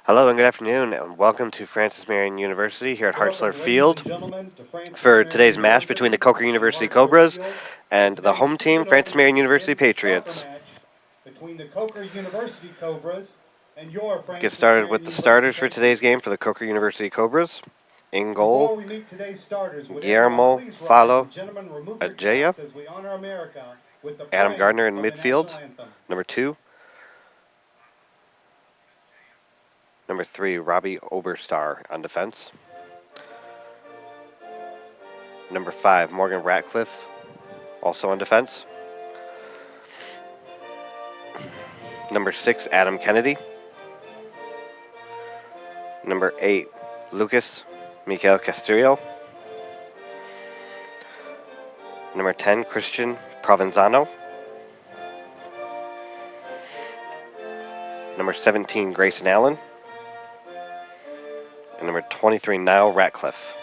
Hello and good afternoon, and welcome to Francis Marion University here at Hartzler Welcome, ladies Field and gentlemen, to Francis for Marion today's match between the University Coker at University Hartsler Cobras Field and for the today's home team, season Francis Marion opening University men's soccer Patriots. match between the Coker University Cobras and your Get Francis started Marion with the University starters for today's Patriots. game for the Coker University Cobras. In goal, Before we meet today's starters, would everyone Guillermo please rise Falo and gentlemen remove your Ajaya, caps as we honor America with the Adam playing Gardner in of the national midfield. anthem. Number 2. Number 3, Robbie Oberstar on defense. Number 5, Morgan Ratcliffe, also on defense. Number 6, Adam Kennedy. Number 8, Lucas Miguel Castillo. Number 10, Christian Provenzano. Number 17, Grayson Allen. And number 23, Niall Ratcliffe.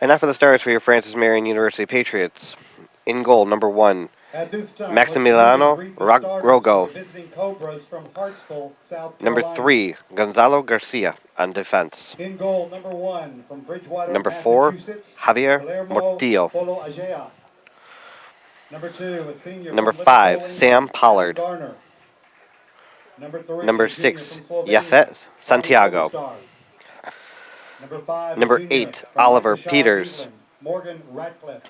And now for the stars for your Francis Marion University Patriots. In goal, number 1, At this time, let's meet and Maximiliano greet the starters for Rogo. the visiting Cobras from Hartsville, South Number Carolina. 3, Gonzalo Garcia on defense. In goal, number 1 from Bridgewater, Number 4, Massachusetts, Javier Guillermo Mortillo. Folo Ajea. Number 2, a senior Number from Liverpool, 5, Sam England, Adam Pollard. Garner. Number 3, Number a junior 6, from Slovenia, Yafet Robbie Santiago. Oberstar. Number 5, a Number junior 8, from Oliver Lancashire, Peters. England, Morgan Ratcliffe.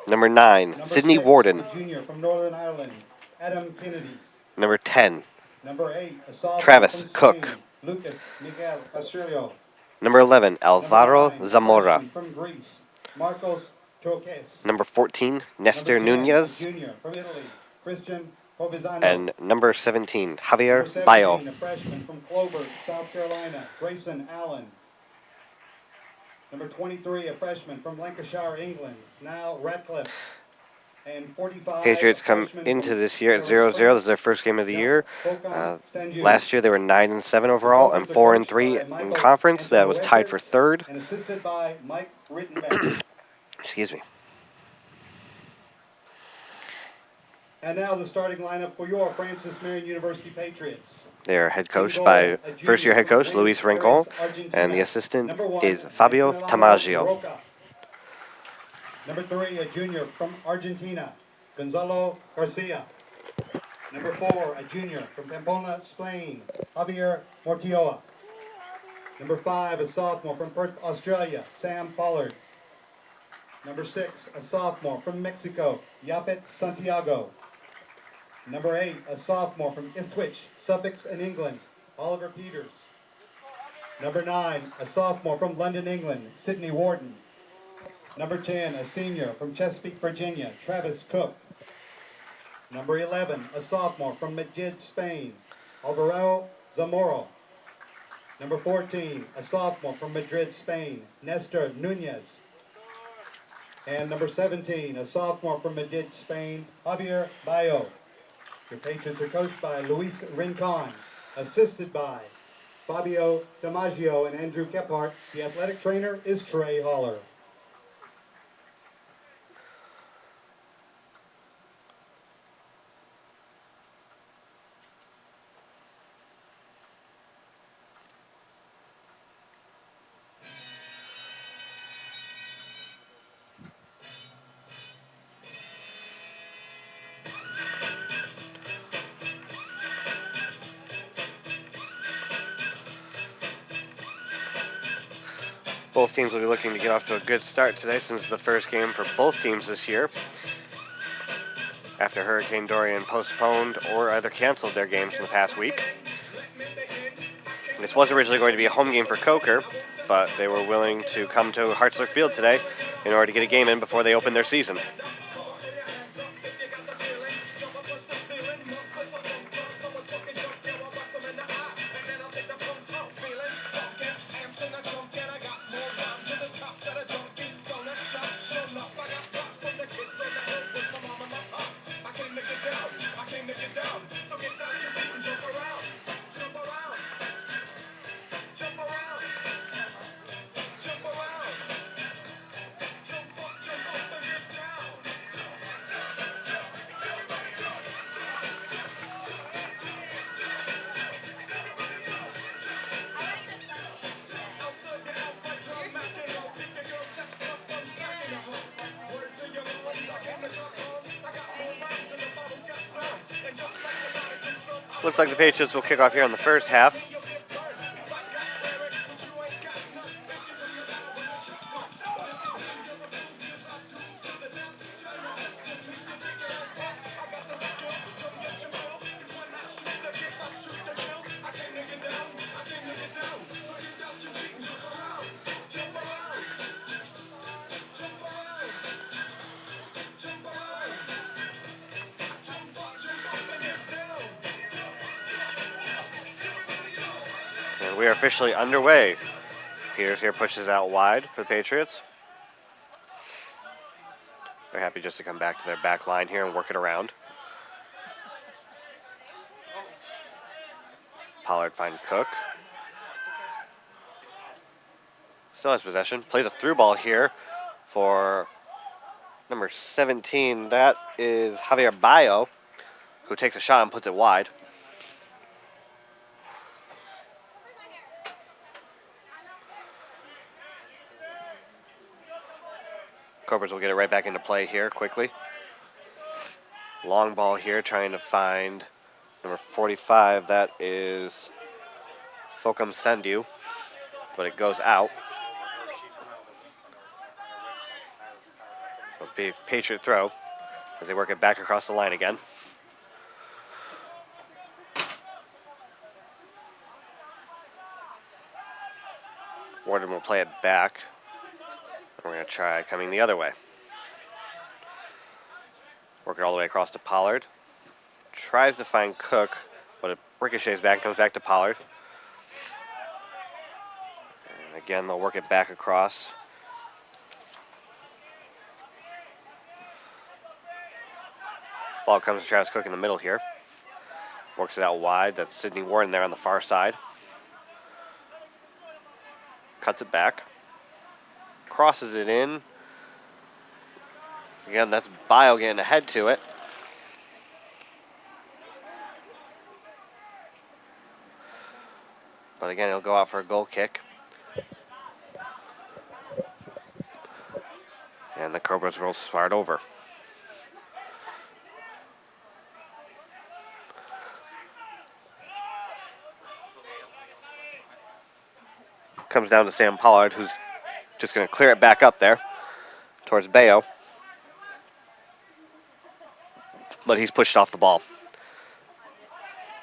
Number 9, Number Sydney 6, Warden. a junior from Northern Ireland, Adam Kennedy. Number 10, Number 8, a sophomore Travis from Cook. Spain, Lucas Miguel Castillo. Number 11, Number Alvaro 9, a Zamora. freshman from Greece, Marcos Troques. Number 14, Number Nestor 10, a Nunez. junior from Italy, Christian Provenzano. And number 17, Number Javier Bayo. 17, a freshman from Clover, South Carolina, Grayson Allen. Number 23, a freshman from Lancashire, England, Niall Ratcliffe. And 45, Patriots a come freshman into from this year at Paris, 0-0. This is their France, first game of the Jacques year. Faucon Sanju. Last year they were 9-7 The overall and Cobras are coached 4-3 by in Michael conference. That was tied Antonuese for third. and assisted by Mike Rittenbeck. Excuse me. And now the starting lineup for your Francis Marion University Patriots. They are head In coached goal, by a junior first-year head from coach Buenos Luis Rincon, Aires, Argentina. and the assistant Number 1, is Fabio Maximiliano Tamaggio. Roca. Number 3, a junior from Argentina, Gonzalo Garcia. Number 4, a junior from Pamplona, Spain, Javier Mortillo. Number 5, a sophomore from Perth, Australia, Sam Pollard. Number 6, a sophomore from Mexico, Yapet Santiago. Number 8, a sophomore from Ipswich, Sussex in England, Oliver Peters. Number 9, a sophomore from London, England, Sydney Warden. Number 10, a senior from Chesapeake, Virginia, Travis Cook. Number 11, a sophomore from Madrid, Spain, Alvaro Zamora. Number 14, a sophomore from Madrid, Spain, Nestor Nunez. And number 17, a sophomore from Madrid, Spain, Javier Bayo. Your Patriots are coached by Luis Rincon, assisted by Fabio DiMaggio and Andrew Kephart. The athletic trainer is Trey Holler. Both teams will be looking to get off to a good start today since it's the first game for both teams this year. After Hurricane Dorian postponed or either canceled their games from the past week. This was originally going to be a home game for Coker, but they were willing to come to Hartzler Field today in order to get a game in before they open their season. Looks like the Patriots will kick off here in the first half. And we are officially underway. Peters here pushes out wide for the Patriots. They're happy just to come back to their back line here and work it around. Pollard finds Cook. Still has possession. Plays a through ball here for number 17. That is Javier Bayo, who takes a shot and puts it wide. Cobras will get it right back into play here quickly. Long ball here trying to find number 45. That is Fokam Sendu, but it goes out. So big Patriot throw as they work it back across the line again. Warden will play it back. We're going to try coming the other way. Work it all the way across to Pollard. Tries to find Cook, but it ricochets back and comes back to Pollard. And again, they'll work it back across. Ball comes to Travis Cook in the middle here. Works it out wide. That's Sidney Warden there on the far side. Cuts it back. Crosses it in. Again, that's Bio getting ahead to it. But again, he'll go out for a goal kick. And the Cobras will start over. Comes down to Sam Pollard, who's just going to clear it back up there towards Bayo. But he's pushed off the ball.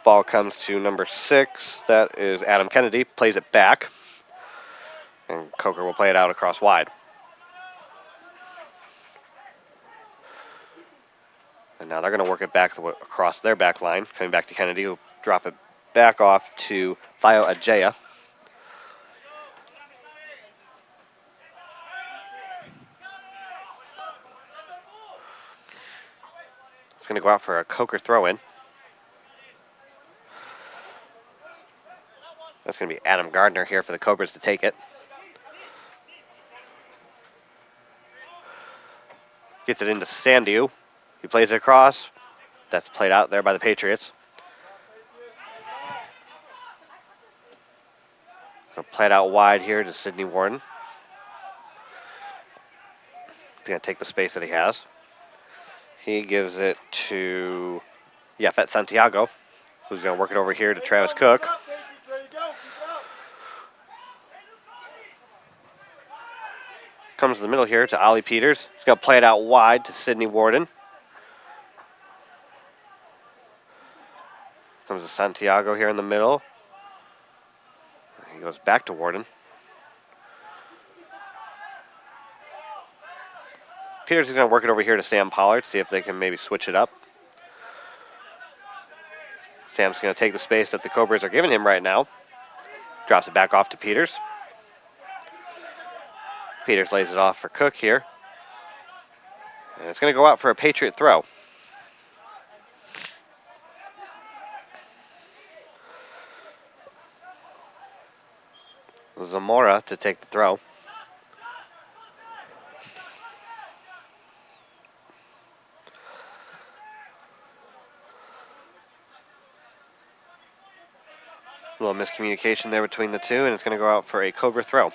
Ball comes to number 6. That is Adam Kennedy. Plays it back. And Coker will play it out across wide. And now they're going to work it back across their back line. Coming back to Kennedy, who'll drop it back off to Bayo Ajaya. It's going to go out for a Coker throw-in. That's going to be Adam Gardner here for the Cobras to take it. Gets it into Sandu. He plays it across. That's played out there by the Patriots. Going to play it out wide here to Sidney Warden. He's going to take the space that he has. He gives it to Yafet Santiago, who's going to work it over here to Travis Cook. Comes to the middle here to Ollie Peters. He's going to play it out wide to Sidney Warden. Comes to Santiago here in the middle. He goes back to Warden. Peters is going to work it over here to Sam Pollard, see if they can maybe switch it up. Sam's going to take the space that the Cobras are giving him right now. Drops it back off to Peters. Peters lays it off for Cook here. And it's going to go out for a Patriot throw. Zamora to take the throw. A little miscommunication there between the two, and it's going to go out for a Cobra throw.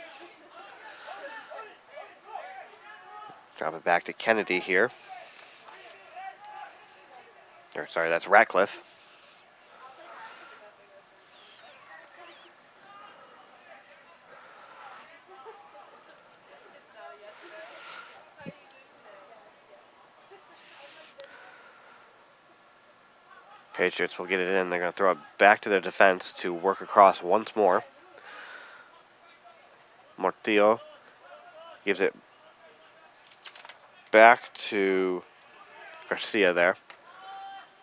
Drop it back to Kennedy here. Or sorry, that's Ratcliffe. Patriots will get it in. They're going to throw it back to their defense to work across once more. Mortillo gives it back to Garcia there.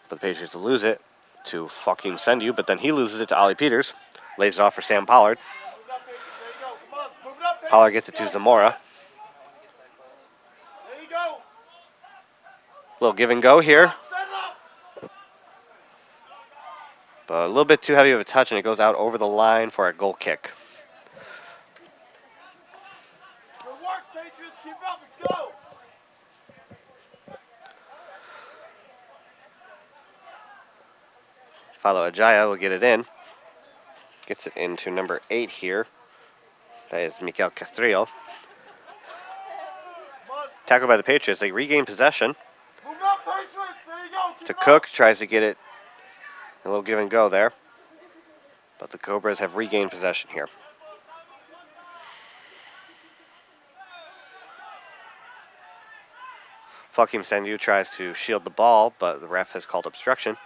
But the Patriots lose it to fucking Sendu, but then he loses it to Ollie Peters. Lays it off for Sam Pollard. Pollard gets it to Zamora. Little give and go here. But a little bit too heavy of a touch, and it goes out over the line for a goal kick. Good work, Patriots. Keep it up. Let's go. Follow Ajaya will get it in. Gets it into number 8 here. That is Mikel Castrillo. Tackled by the Patriots. They regain possession. Move up, Patriots. There you go. Keep To it up. Cook, tries to get it. A little give and go there. But the Cobras have regained possession here. Fakim Sendu tries to shield the ball, but the ref has called obstruction.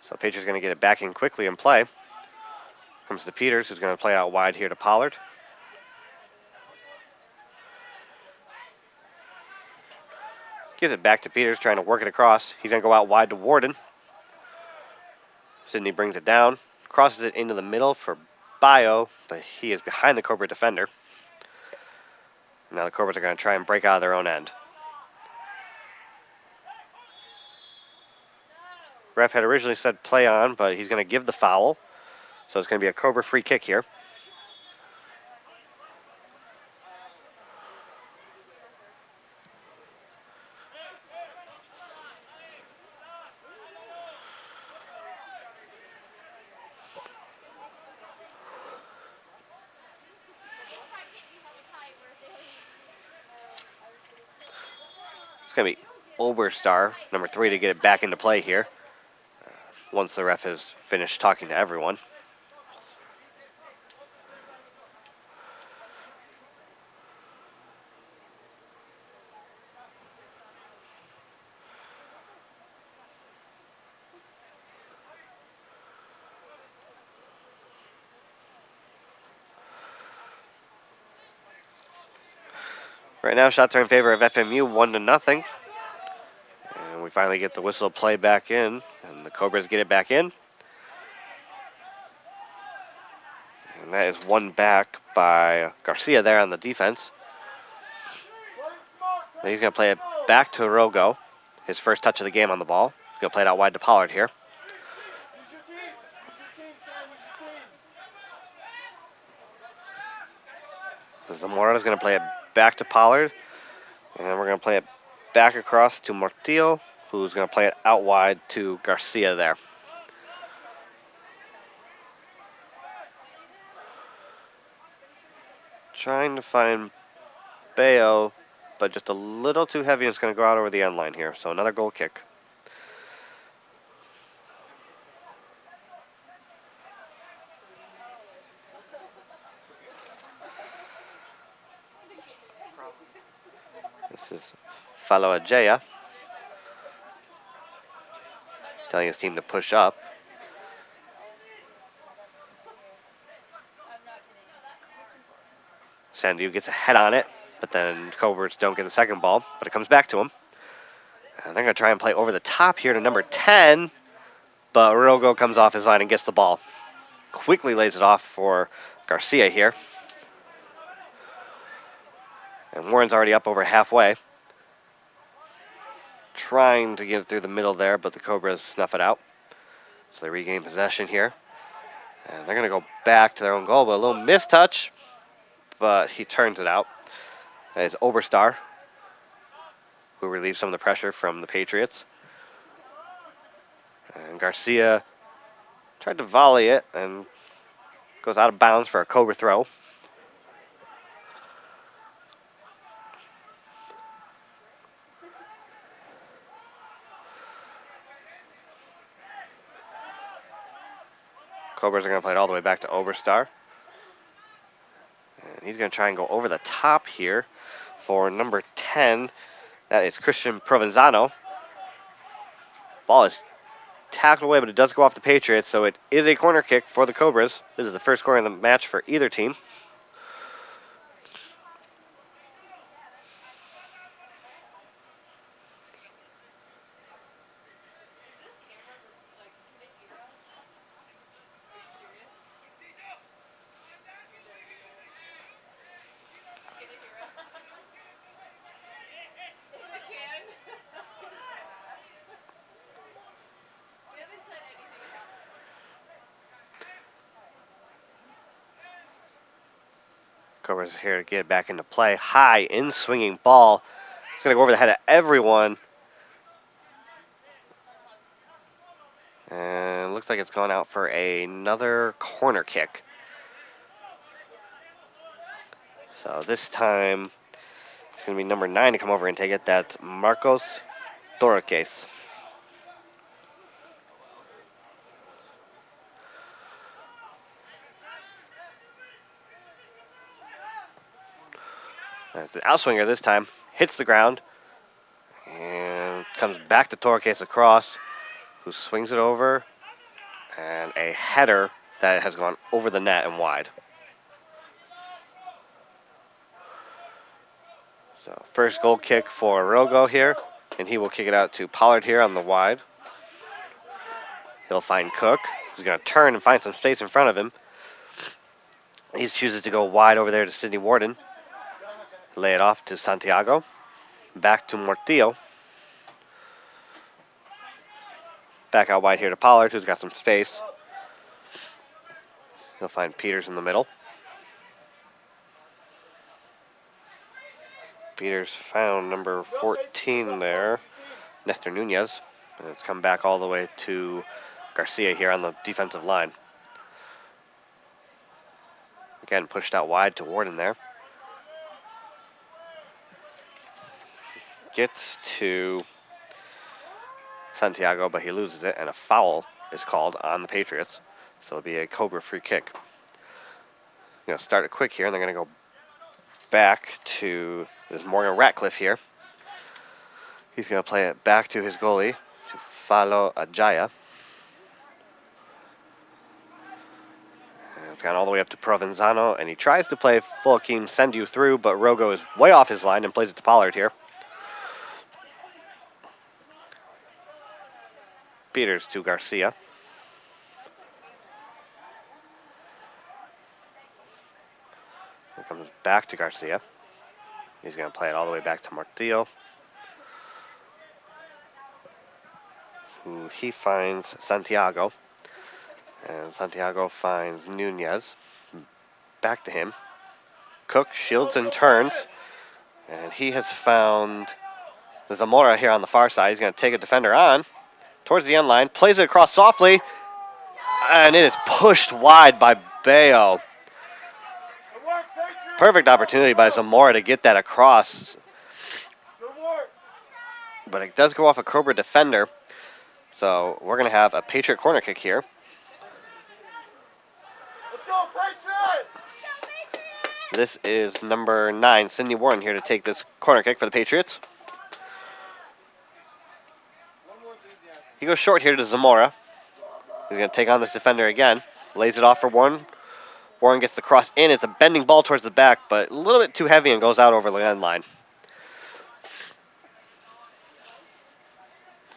So Patriots going to get it back in quickly and play. Comes to Peters, who's going to play out wide here to Pollard. Gives it back to Peters, trying to work it across. He's going to go out wide to Warden. Sidney brings it down, crosses it into the middle for Bio, but he is behind the Cobra defender. Now the Cobras are going to try and break out of their own end. Ref had originally said play on, but he's going to give the foul. So it's going to be a Cobra free kick here. It's going to be Oberstar, number 3, to get it back into play here. Once the ref has finished talking to everyone. Right now, shots are in favor of FMU, 1-0. And we finally get the whistle play back in, and the Cobras get it back in. And that is won back by Garcia there on the defense. Play smart, And he's going to play it back to Rogo, his first touch of the game on the ball. He's going to play it out wide to Pollard here. Use your team. Use your team, Sam. Use your team. Zamora is going to play it back to Pollard. And we're going to play it back across to Mortillo, who's going to play it out wide to Garcia there. Trying to find Bayo, but just a little too heavy. It's going to go out over the end line here. So another goal kick. This is Faloajea telling his team to push up. Sandu gets a head on it, but then Cobras don't get the second ball, but it comes back to him. And they're going to try and play over the top here to number 10, but Rogo comes off his line and gets the ball. Quickly lays it off for Garcia here. And Warren's already up over halfway. Trying to get it through the middle there, but the Cobras snuff it out. So they regain possession here. And they're going to go back to their own goal, but a little mistouch, but he turns it out. That is Oberstar, who relieves some of the pressure from the Patriots. And Garcia tried to volley it and goes out of bounds for a Cobra throw. Cobras are going to play it all the way back to Oberstar. And he's going to try and go over the top here for number 10. That is Christian Provenzano. Ball is tackled away, but it does go off the Patriots, so it is a corner kick for the Cobras. This is the first corner in the match for either team. Cobras here to get it back into play. High in swinging ball. It's going to go over the head of everyone. And looks like it's gone out for another corner kick. So this time it's going to be number 9 to come over and take it. That's Marcos Torres. It's an outswinger this time. Hits the ground. And comes back to Torres across, who swings it over. And a header that has gone over the net and wide. So first goal kick for Rogo here. And he will kick it out to Pollard here on the wide. He'll find Cook, who's going to turn and find some space in front of him. He chooses to go wide over there to Sidney Warden. Lay it off to Santiago. Back to Mortillo. Back out wide here to Pollard, who's got some space. He'll find Peters in the middle. Peters found number 14 there, Nestor Nunez. And it's come back all the way to Garcia here on the defensive line. Again, pushed out wide to Warden there. Gets to Santiago, but he loses it, and a foul is called on the Patriots. So it'll be a Cobra free kick. Going to start it quick here, and they're going to go back to this Morgan Ratcliffe here. He's going to play it back to his goalie, to Falo Ajaya. And it's gone all the way up to Provenzano, and he tries to play Fulkim Sendu through, but Rogo is way off his line and plays it to Pollard here. Peters to Garcia. It comes back to Garcia. He's going to play it all the way back to Martillo, who he finds Santiago. And Santiago finds Nunez. Back to him. Cook shields and turns. And he has found Zamora here on the far side. He's going to take a defender on towards the end line. Plays it across softly. And it is pushed wide by Bayo. Perfect opportunity by Zamora to get that across. But it does go off a Cobra defender. So we're going to have a Patriot corner kick here. Let's go, Patriots! This is number 9, Sidney Warren, here to take this corner kick for the Patriots. He goes short here to Zamora. He's going to take on this defender again. Lays it off for Warren. Warren gets the cross in. It's a bending ball towards the back, but a little bit too heavy and goes out over the end line.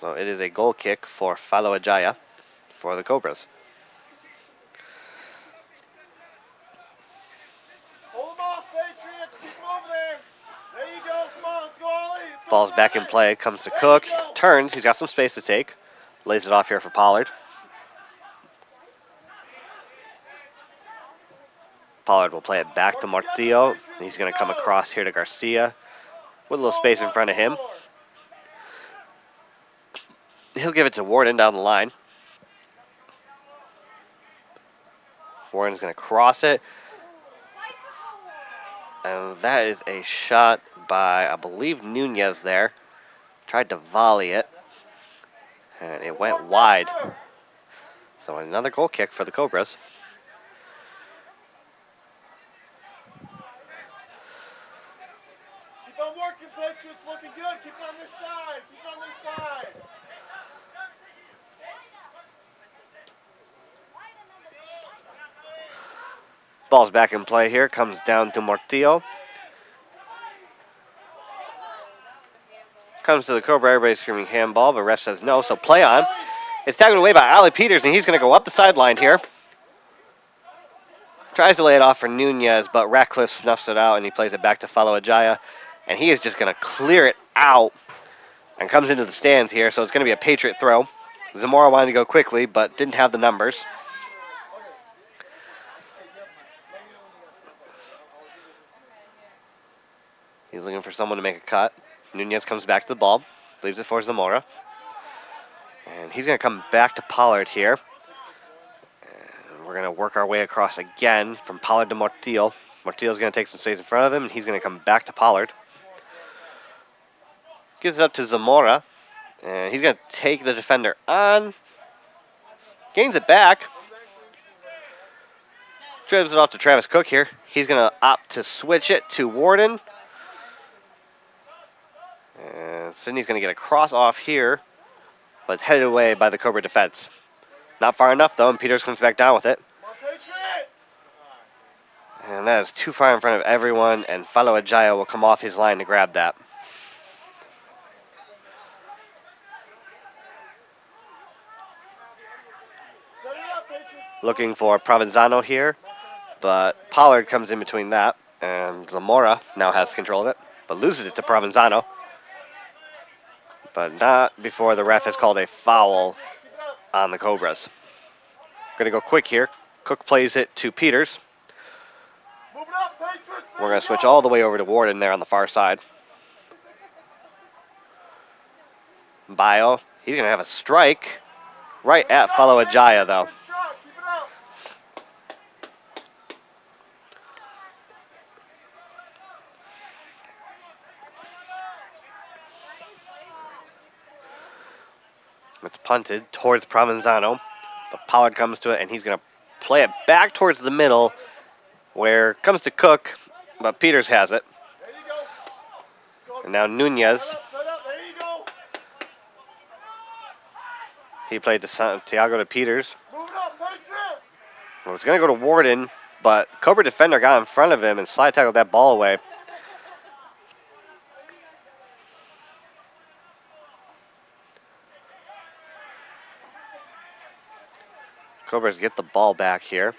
So it is a goal kick for Falawajaya for the Cobras. Hold them off, Patriots. Keep them over there. There you go. Come on, let's go, Ollie. Let's go, Ball's back in guys. play. Comes to There Cook. you go. Turns. He's got some space to take. Lays it off here for Pollard. Pollard will play it back to Martillo. He's going to come across here to Garcia with a little space in front of him. He'll give it to Warden down the line. Warden's going to cross it. And that is a shot by, I believe, Nunez there. Tried to volley it. And it went wide. So another goal kick for the Cobras. Keep on working, Patriots. Looking good. Keep it on this side. Keep it on this side. Ball's back in play here. Comes down to Martillo. Comes to the Cobra. Everybody's screaming handball, but ref says no, so play on. It's tackled away by Ali Peters, and he's going to go up the sideline here. Tries to lay it off for Nunez, but Ratcliffe snuffs it out, and he plays it back to Falawajaya. And he is just going to clear it out and comes into the stands here, so it's going to be a Patriot throw. Zamora wanted to go quickly, but didn't have the numbers. He's looking for someone to make a cut. Nunez comes back to the ball, leaves it for Zamora. And he's going to come back to Pollard here. And we're going to work our way across again from Pollard to Martillo. Martillo's going to take some space in front of him, and he's going to come back to Pollard. Gives it up to Zamora. And he's going to take the defender on. Gains it back. Dribbles it off to Travis Cook here. He's going to opt to switch it to Warden. And Sydney's going to get a cross off here, but it's headed away by the Cobra defense. Not far enough, though, and Peters comes back down with it. Come on, Patriots. And that is too far in front of everyone, and Falawajaya will come off his line to grab that. Set it up, Patriots. Looking for Provenzano here, but Pollard comes in between that, and Zamora now has control of it, but loses it to Provenzano. But not before the ref has called a foul Keep it up. on the Cobras. Going to go quick here. Cook plays it to Peters. Move it up, Patriots. There We're going you to switch go. all the way over to Warden there on the far side. Bio, he's going to have a strike right at Falawajaya, though. Good shot. Keep it up. It's punted towards Provenzano, but Pollard comes to it, and he's going to play it back towards the middle, where it comes to Cook, but Peters has it. There you go. Let's go. And now Nunez, Set up. There you go. he played to Santiago to Peters. Move it up, Patriots. Well, it's going to go to Warden, but Cobra defender got in front of him and slide tackled that ball away. Cobras get the ball back here,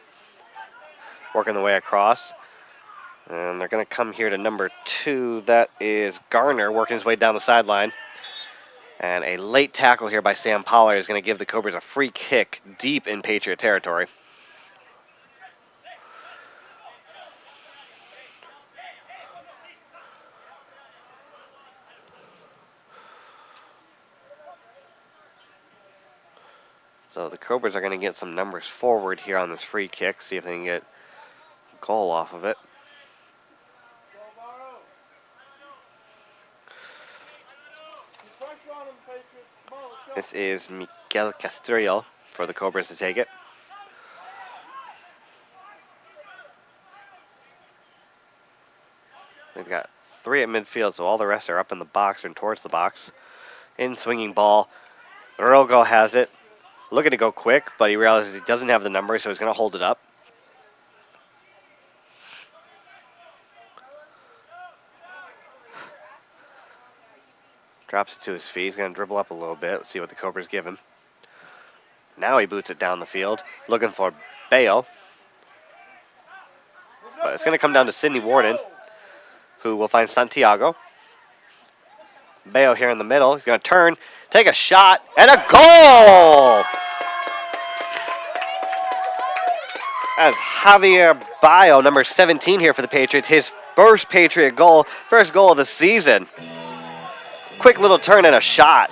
working the way across. And they're going to come here to number 2. That is Garner working his way down the sideline. And a late tackle here by Sam Pollard is going to give the Cobras a free kick deep in Patriot territory. So the Cobras are going to get some numbers forward here on this free kick, see if they can get a goal off of it. Go, Morrow. Keep pressure on them, Patriots. Come on, let's go. This is Miguel Castrillo for the Cobras to take it. They've got 3 at midfield, so all the rest are up in the box and towards the box. In swinging ball, Rogo has it. Looking to go quick, but he realizes he doesn't have the number, so he's going to hold it up. Drops it to his feet. He's going to dribble up a little bit. See what the Cobras give him. Now he boots it down the field, looking for Bayo. But it's going to come down to Sidney Warden, who will find Santiago. Bayo here in the middle. He's going to turn, take a shot, and a goal! As Javier Bayo, number 17 here for the Patriots, his first Patriot goal, first goal of the season. Quick little turn and a shot.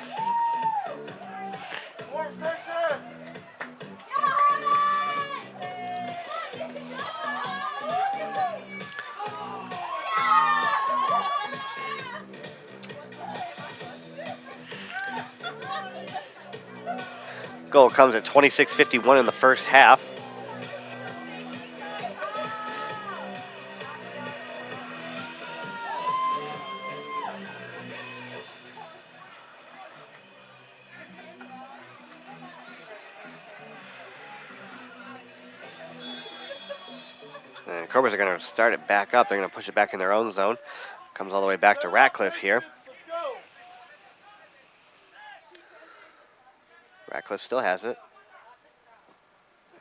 Goal comes at 26:51 in the first half. And Cobras are going to start it back up. They're going to push it back in their own zone. Comes all the way back to Ratcliffe here. Ratcliffe still has it.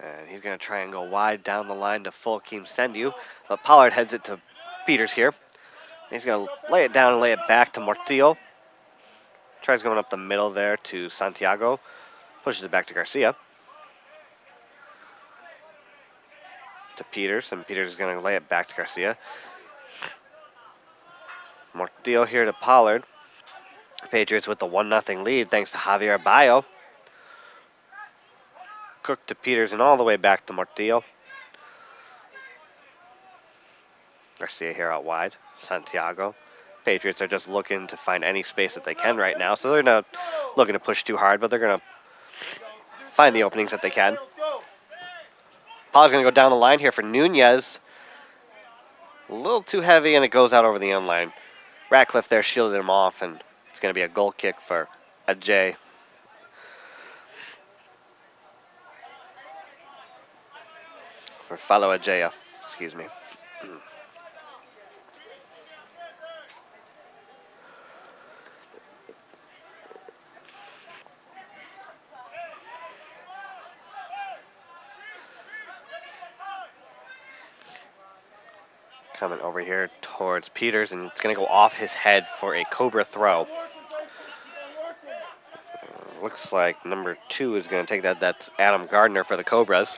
And he's going to try and go wide down the line to Fulkeem Sendu. But Pollard heads it to Peters here. He's going to lay it down and lay it back to Mortillo. Tries going up the middle there to Santiago. Pushes it back to Garcia. To Peters, and Peters is going to lay it back to Garcia. Mortillo here to Pollard. Patriots with the 1-0 lead thanks to Javier Bayo. Cook to Peters and all the way back to Mortillo. Garcia here out wide. Santiago. Patriots are just looking to find any space that they can right now, so they're not looking to push too hard, but they're going to find the openings that they can. Pollard's going to go down the line here for Nunez. A little too heavy, and it goes out over the end line. Ratcliffe there shielded him off, and it's going to be a goal kick for Ajay. For Falo Ajaya, excuse me. Coming over here towards Peters, and it's going to go off his head for a Cobra throw. Looks like number 2 is going to take that. That's Adam Gardner for the Cobras.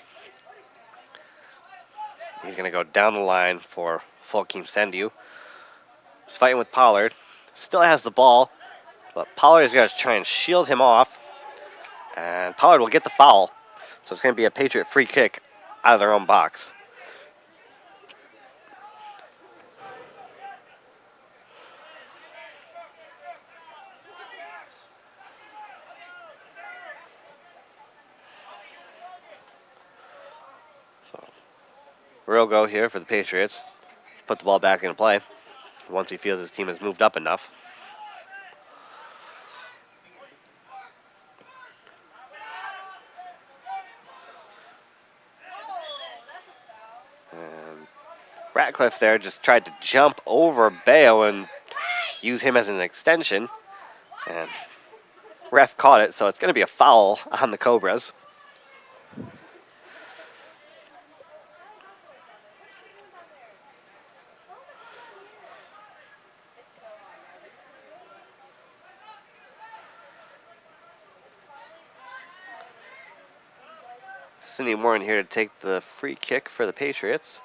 He's going to go down the line for Fulkeem Sendu. He's fighting with Pollard. Still has the ball, but Pollard is going to try and shield him off. And Pollard will get the foul. So it's going to be a Patriot free kick out of their own box. Real go here for the Patriots. Put the ball back into play once he feels his team has moved up enough. And Ratcliffe there just tried to jump over Bayo and use him as an extension. And ref caught it, so it's going to be a foul on the Cobras. Sidney Warren here to take the free kick for the Patriots.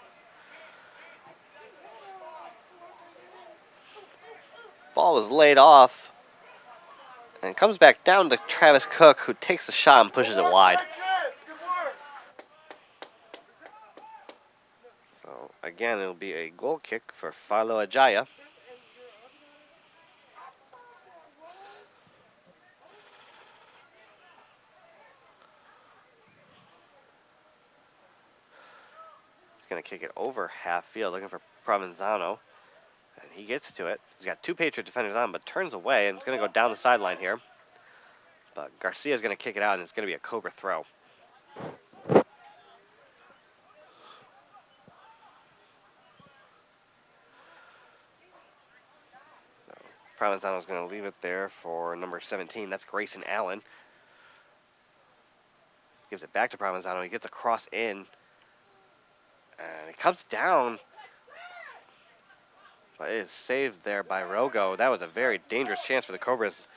Ball was laid off and comes back down to Travis Cook, who takes the shot and pushes it wide. So again, it'll be a goal kick for Philo Ajaya. He's going to kick it over half field, looking for Provenzano. And he gets to it. He's got 2 Patriot defenders on, but turns away, and it's going to go down the sideline here. But Garcia's going to kick it out, and it's going to be a Cobra throw. So Provenzano's going to leave it there for number 17. That's Grayson Allen. Gives it back to Provenzano. He gets a cross in. And it comes down. But it is saved there by Rogo. That was a very dangerous chance for the Cobras.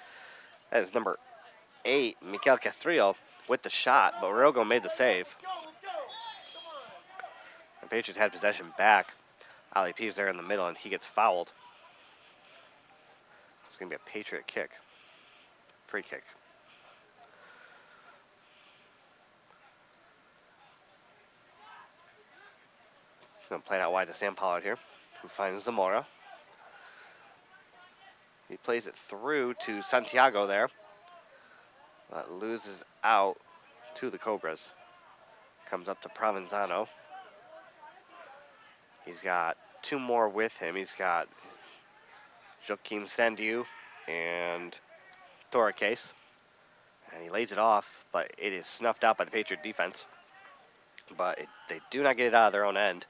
That is number 8, Miguel Castrillo, with the shot. But Rogo made the save. The Patriots had possession back. Ali P's there in the middle, and he gets fouled. It's going to be a Patriot kick. Free kick. He's going to play it out wide to Sam Pollard here, who finds Zamora. He plays it through to Santiago there, but loses out to the Cobras. Comes up to Provenzano. He's got 2 more with him. He's got Joaquim Sandiu and Torres. And he lays it off, but it is snuffed out by the Patriot defense. But they do not get it out of their own end.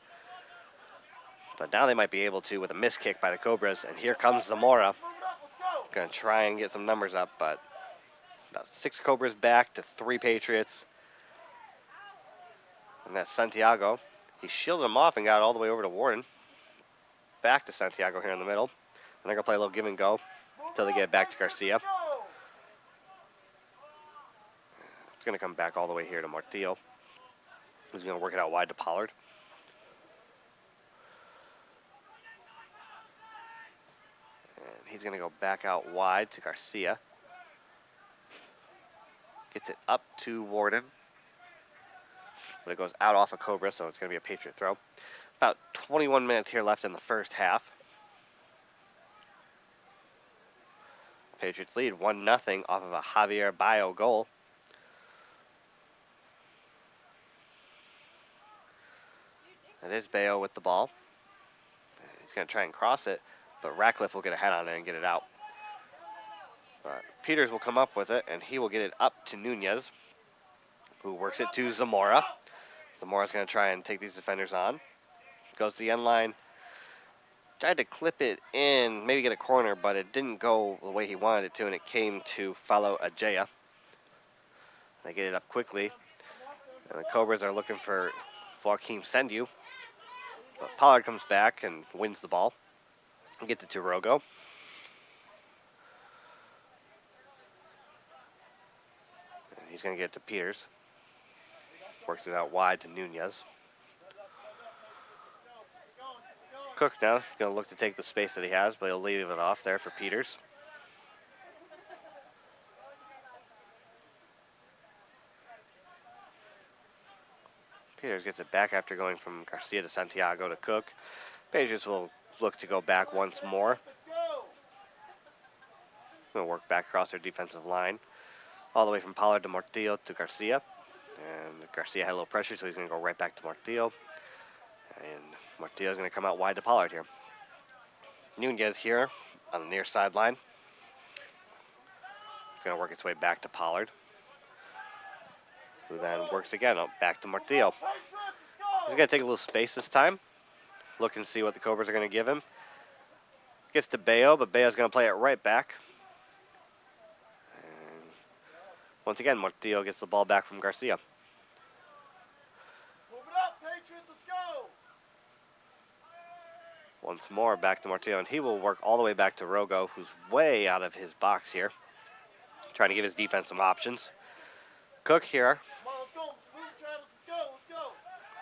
But now they might be able to with a missed kick by the Cobras. And here comes Zamora. Going to try and get some numbers up, but about 6 Cobras back to 3 Patriots. And that's Santiago. He shielded him off and got all the way over to Warden. Back to Santiago here in the middle. And they're going to play a little give and go until they get it back to Garcia. It's going to come back all the way here to Martillo, who's going to work it out wide to Pollard. And he's going to go back out wide to Garcia. Gets it up to Warden. But it goes out off of Cobra, so it's going to be a Patriot throw. About 21 minutes here left in the first half. Patriots lead 1-0 off of a Javier Bayo goal. It is Bayo with the ball. He's going to try and cross it, but Ratcliffe will get a head on it and get it out. But Peters will come up with it, and he will get it up to Nunez, who works it to Zamora. Zamora's going to try and take these defenders on. Goes to the end line. Tried to clip it in, maybe get a corner, but it didn't go the way he wanted it to, and it came to follow Ajaya. They get it up quickly. And the Cobras are looking for Joaquim Sendu. But Pollard comes back and wins the ball. Gets it to Rogo. And he's going to get it to Peters. Works it out wide to Nunez. Cook now going to look to take the space that he has, but he'll leave it off there for Peters. Peters gets it back after going from Garcia to Santiago to Cook. Patriots will look to go back once more. Going to work back across their defensive line. All the way from Pollard to Martillo to Garcia. And Garcia had a little pressure, so he's going to go right back to Martillo. And Martillo's going to come out wide to Pollard here. Nunez here on the near sideline. It's going to work its way back to Pollard, who then works again up back to Martillo. He's going to take a little space this time. Look and see what the Cobras are going to give him. Gets to Bayo, but Bayo's going to play it right back. And once again, Martillo gets the ball back from Garcia. Move it up, Patriots, let's go! Once more, back to Martillo, and he will work all the way back to Rogo, who's way out of his box here, trying to give his defense some options. Cook here. Come on, let's go. Move, Travis, let's go, let's go.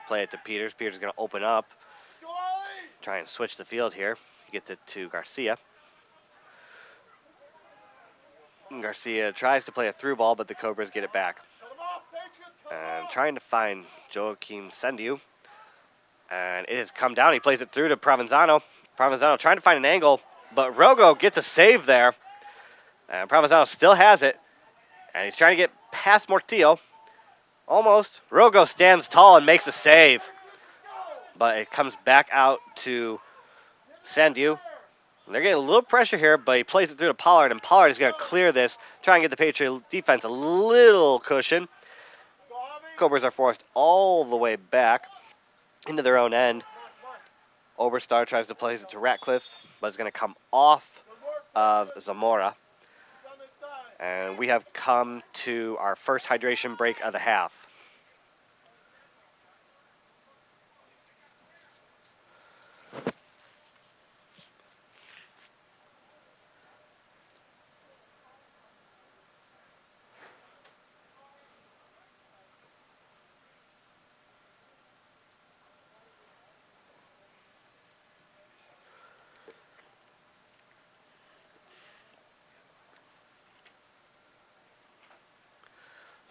Play it to Peters. Peters is going to open up, Let's go, Ollie! try and switch the field here. He gets it to Garcia. And Garcia tries to play a through ball, but the Cobras get it back. Cut him off, Patriots, cut him And off! trying to find Joaquim Sendu. And it has come down. He plays it through to Provenzano. Provenzano trying to find an angle, but Rogo gets a save there. And Provenzano still has it. And he's trying to get past Mortillo. Almost. Rogo stands tall and makes a save. But it comes back out to Sandu. They're getting a little pressure here, but he plays it through to Pollard, and Pollard is going to clear this, try and get the Patriot defense a little cushion. Go, Javi! Cobras are forced all the way back into their own end. Come on, come on. Oberstar tries to place it to Ratcliffe, but it's going to come off Good work, of Zamora. On this side. And we have come to our first hydration break of the half.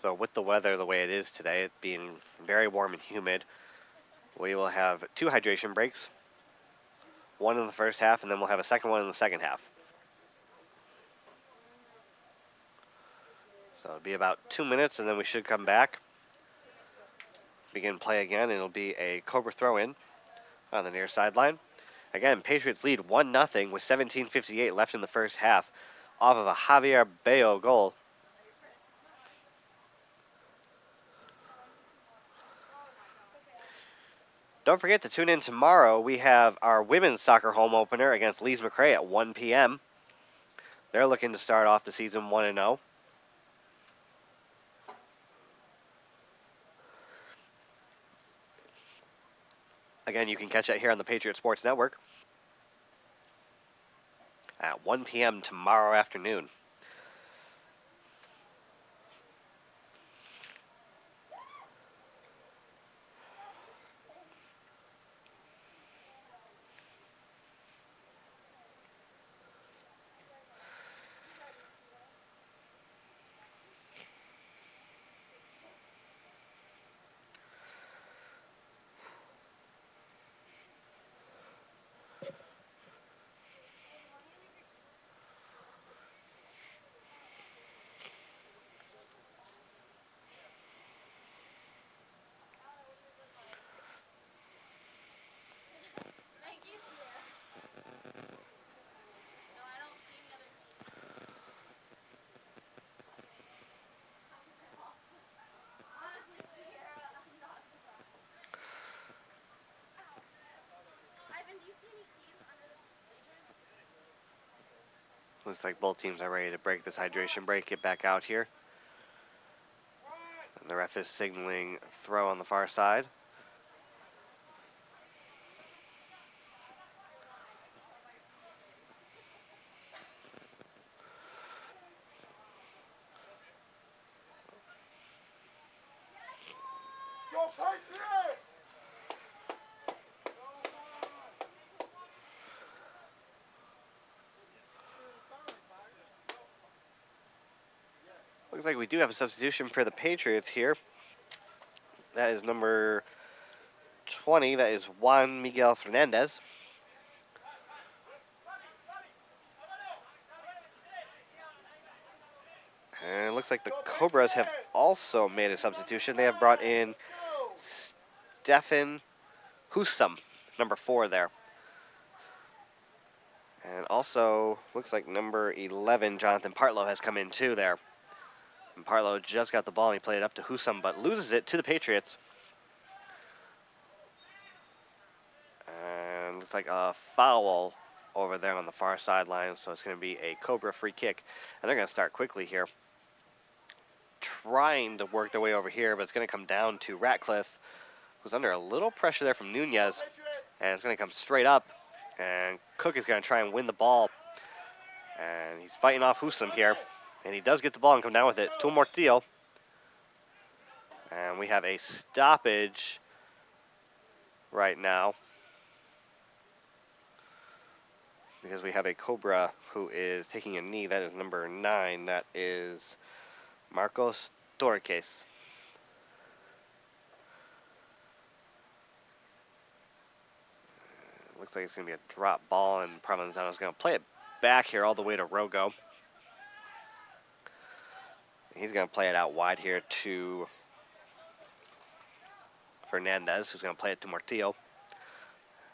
So with the weather the way it is today, it being very warm and humid, we will have 2 hydration breaks. One in the first half, and then we'll have a second one in the second half. So it'll be about 2 minutes, and then we should come back, begin play again, and it'll be a Cobra throw-in on the near sideline. Again, Patriots lead 1-0 with 17:58 left in the first half off of a Javier Bayo goal. Don't forget to tune in tomorrow. We have our women's soccer home opener against Lees McRae at 1 p.m. They're looking to start off the season 1-0. Again, you can catch that here on the Patriot Sports Network at 1 p.m. tomorrow afternoon. Looks like both teams are ready to break this hydration break, get back out here. And the ref is signaling throw on the far side. Go Patriots! Looks like we do have a substitution for the Patriots here. That is number 20. That is Juan Miguel Fernandez. And it looks like the Cobras have also made a substitution. They have brought in Stefan Husum, number 4 there. And also, looks like number 11, Jonathan Partlow, has come in too there. And Partlow just got the ball and he played it up to Husum, but loses it to the Patriots. And looks like a foul over there on the far sideline, so it's going to be a Cobra free kick. And they're going to start quickly here, trying to work their way over here, but it's going to come down to Ratcliffe, who's under a little pressure there from Nunez. And it's going to come straight up, and Cook is going to try and win the ball. And he's fighting off Husum here, and he does get the ball and come down with it to Mortillo. And we have a stoppage right now, because we have a Cobra who is taking a knee. That is number 9. That is Marcos Torques. Looks like it's going to be a drop ball, and Provenzano is going to play it back here all the way to Rogo. He's going to play it out wide here to Fernandez, who's going to play it to Mortillo.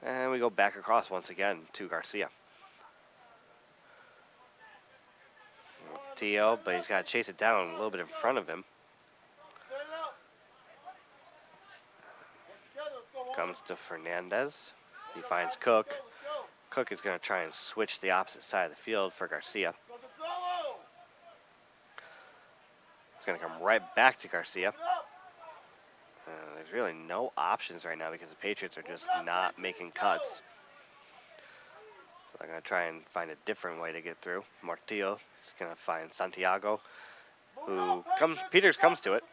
And we go back across once again to Garcia. Mortillo, but he's got to chase it down a little bit in front of him. Set it up. Work together, let's go, Holmes. Comes to Fernandez. He finds Cook. Let's go. Cook is going to try and switch the opposite side of the field for Garcia. Go Gonzalo! It's going to come right back to Garcia. Move it up! There's really no options right now because the Patriots are just not making cuts. So they're going to try and find a different way to get through. Martillo is going to find Santiago, who comes. Peters comes to it.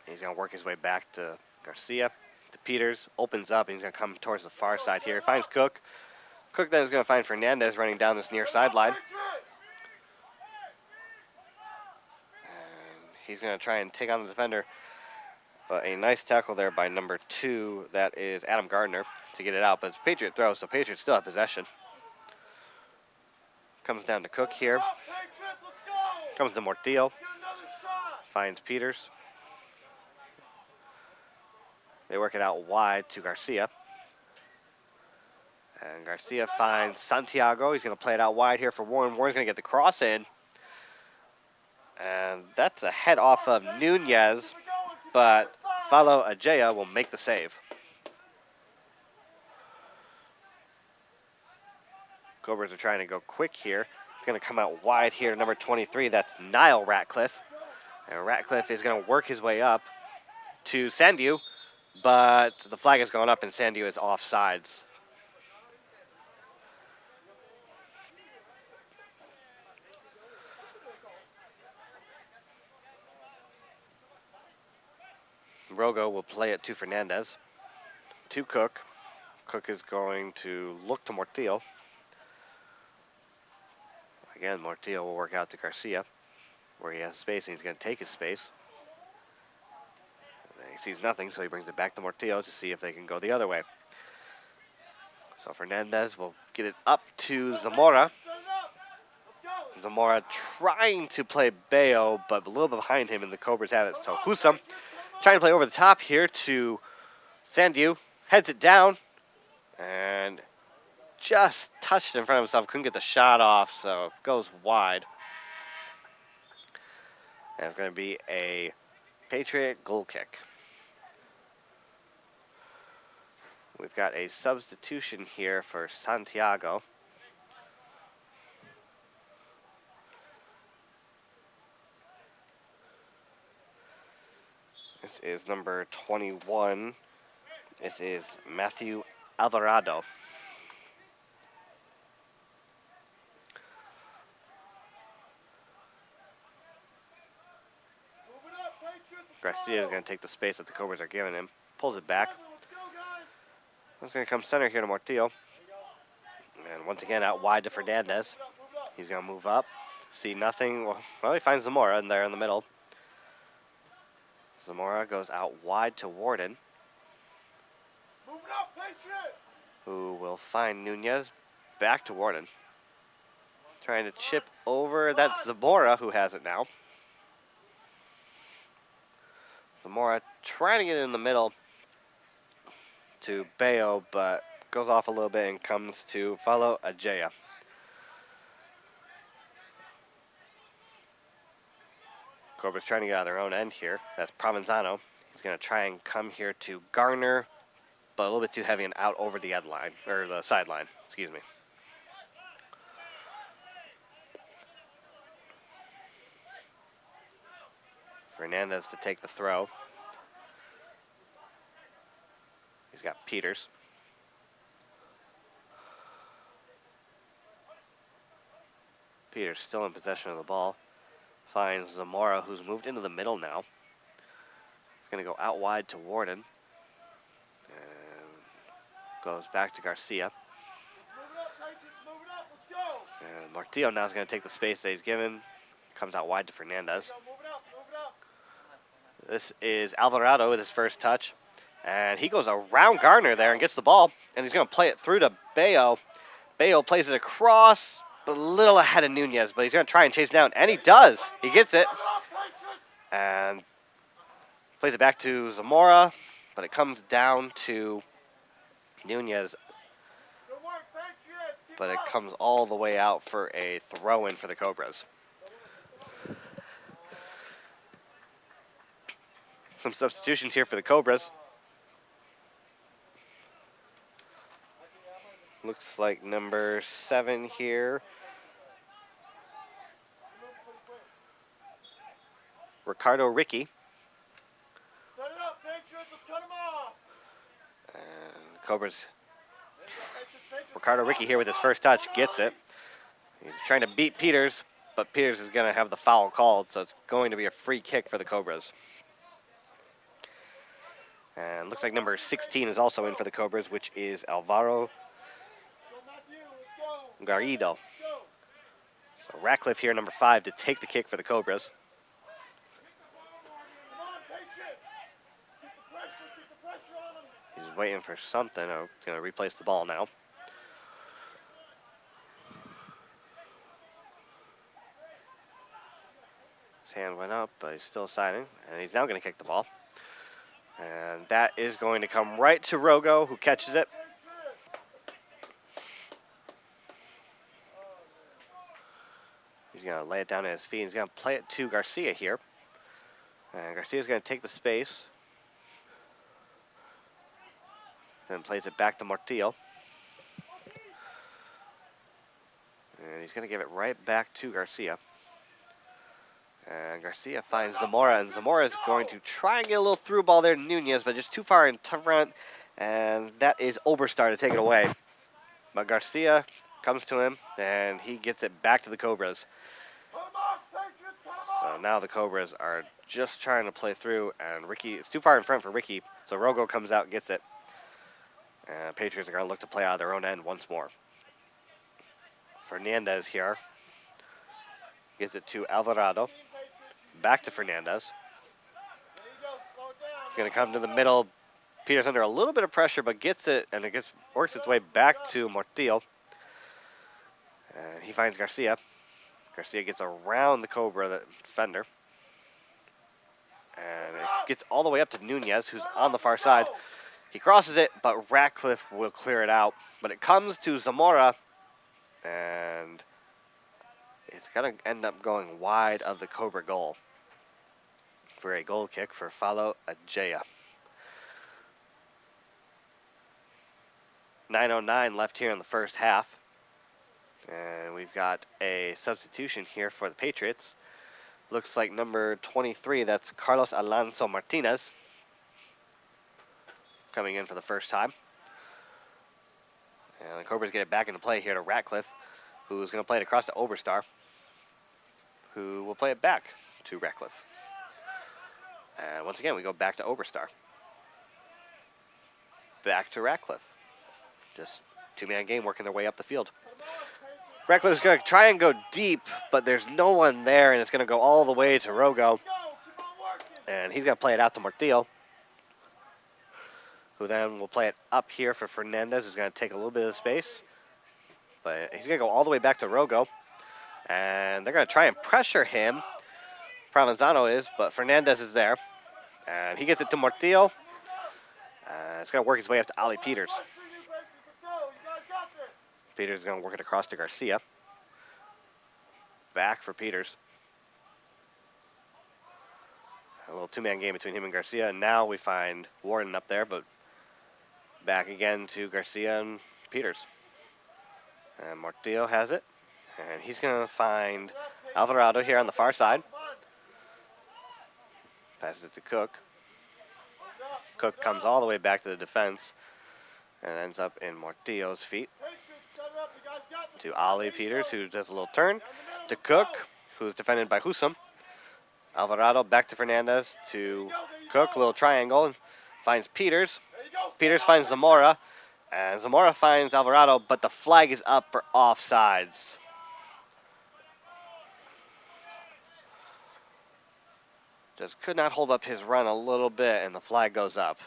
He's going to work his way back to Garcia, to Peters, opens up, and he's going to come towards the far side here. Finds Cook. Cook then is going to find Fernandez running down this near sideline. And he's going to try and take on the defender. But a nice tackle there by number 2, that is Adam Gardner, to get it out. But it's a Patriot throw, so Patriots still have possession. Comes down to Cook here. Comes to Mortillo. Finds Peters. They work it out wide to Garcia. And Garcia finds Santiago. He's going to play it out wide here for Warren. Warren's going to get the cross in. And that's a head off of Nunez, but Falo Ajaya will make the save. Cobras are trying to go quick here. It's going to come out wide here, number 23. That's Niall Ratcliffe. And Ratcliffe is going to work his way up to Sandu, but the flag has gone up and Sandu is offsides. Rogo will play it to Fernandez. To Cook. Cook is going to look to Mortillo. Again, Mortillo will work out to Garcia, where he has space, and he's going to take his space. He sees nothing, so he brings it back to Mortillo to see if they can go the other way. So Fernandez will get it up to Zamora. Zamora trying to play Bayo, but a little bit behind him, and the Cobras have it. So Husam trying to play over the top here to Sandu. Heads it down, and just touched in front of himself. Couldn't get the shot off, so it goes wide. And it's going to be a Patriot goal kick. We've got a substitution here for Santiago. This is number 21. This is Matthew Alvarado. Garcia is going to take the space that the Cobras are giving him. Pulls it back. It's going to come center here to Mortillo. And once again, out wide to Fernandez. He's going to move up. See nothing. Well, he finds Zamora in there in the middle. Zamora goes out wide to Warden, who will find Nunez. Back to Warden. Trying to chip over. That's Zamora who has it now. Zamora trying to get it in the middle to Bayo, but goes off a little bit and comes to Falo Ajaya. Cobra's trying to get out of their own end here. That's Provenzano. He's going to try and come here to Garner, but a little bit too heavy and out over the end line, or the sideline, excuse me. Fernandez to take the throw. He's got Peters. Peters still in possession of the ball. Finds Zamora, who's moved into the middle now. He's going to go out wide to Warden. And goes back to Garcia. And Martillo now is going to take the space that he's given. Comes out wide to Fernandez. This is Alvarado with his first touch. And he goes around Gardner there and gets the ball. And he's going to play it through to Bayo. Bayo plays it across, a little ahead of Nunez, but he's going to try and chase down. And he does. He gets it. And plays it back to Zamora. But it comes down to Nunez. But it comes all the way out for a throw-in for the Cobras. Some substitutions here for the Cobras. Looks like number 7 here, Ricardo Ricky. Set it up, Patriots. Let's cut him off. And Cobras, There you go, Patriots. Patriots. Ricardo Ricky here with his first touch, gets it. He's trying to beat Peters, but Peters is going to have the foul called, so it's going to be a free kick for the Cobras. And looks like number 16 is also in for the Cobras, which is Alvaro Go, Matthew. Let's go. Garrido. Let's go. So Ratcliffe here, number 5, to take the kick for the Cobras. Come on, Patriots. Keep the pressure. Keep the pressure on them. He's waiting for something. Oh, he's going to replace the ball now. His hand went up, but he's still signing, and he's now going to kick the ball. And that is going to come right to Rogo, who catches it. He's going to lay it down at his feet. He's going to play it to Garcia here. And Garcia's going to take the space. Then plays it back to Mortillo. And he's going to give it right back to Garcia. And Garcia finds Zamora, and Zamora is going to try and get a little through ball there to Nunez, but just too far in front, and that is Oberstar to take it away. But Garcia comes to him, and he gets it back to the Cobras. So now the Cobras are just trying to play through, and Ricky, it's too far in front for Ricky, so Rogo comes out and gets it. And Patriots are going to look to play out of their own end once more. Fernandez here gives it to Alvarado. Back to Fernandez. He's going to come to the middle. Peters under a little bit of pressure, but gets it, and it works its way back to Mortillo. And he finds Garcia. Garcia gets around the Cobra, the defender. And it gets all the way up to Nunez, who's on the far side. He crosses it, but Ratcliffe will clear it out. But it comes to Zamora, and it's going to end up going wide of the Cobra goal for a goal kick for Falo Ajaya. 9:09 left here in the first half. And we've got a substitution here for the Patriots. Looks like number 23, that's Carlos Alonso Martinez, coming in for the first time. And the Cobras get it back into play here to Ratcliffe, who's going to play it across to Oberstar, who will play it back to Ratcliffe. And once again, we go back to Oberstar. Back to Ratcliffe. Just two-man game working their way up the field. Ratcliffe's going to try and go deep, but there's no one there, and it's going to go all the way to Rogo. And he's going to play it out to Mortillo, who then will play it up here for Fernandez, who's going to take a little bit of space. But he's going to go all the way back to Rogo. And they're going to try and pressure him. Provenzano is, but Fernandez is there. And he gets it to Mortillo. It's going to work his way up to Ali Peters. Peters is going to work it across to Garcia. Back for Peters. A little two-man game between him and Garcia. And now we find Warden up there, but back again to Garcia and Peters. And Mortillo has it. And he's going to find Alvarado here on the far side. Passes it to Cook. Cook comes all the way back to the defense and ends up in Mortillo's feet. To Ali Peters, who does a little turn. To Cook, who's defended by Husam. Alvarado back to Fernandez. To Cook, little triangle, and finds Peters. Peters finds Zamora. And Zamora finds Alvarado, but the flag is up for offsides. Just could not hold up his run a little bit, and the flag goes up.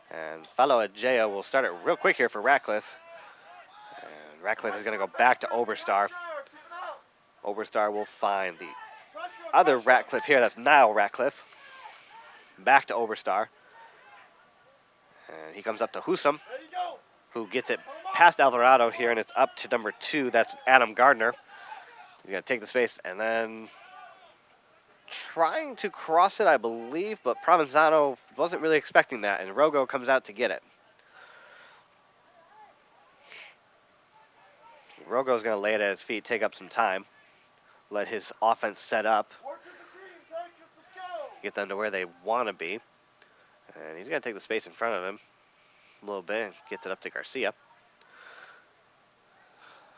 And Falo Ajaya will start it real quick here for Ratcliffe. And Ratcliffe is going to go back to Oberstar. Oberstar will find the other Ratcliffe here. That's Niall Ratcliffe. Back to Oberstar. And he comes up to Husam, who gets it past Alvarado here, and it's up to number 2. That's Adam Gardner. He's going to take the space and then trying to cross it, I believe, but Provenzano wasn't really expecting that, and Rogo comes out to get it. Rogo's going to lay it at his feet, take up some time, let his offense set up, Work as a team, Patriots. Let's go. get them to where they want to be. And he's going to take the space in front of him a little bit, gets it up to Garcia.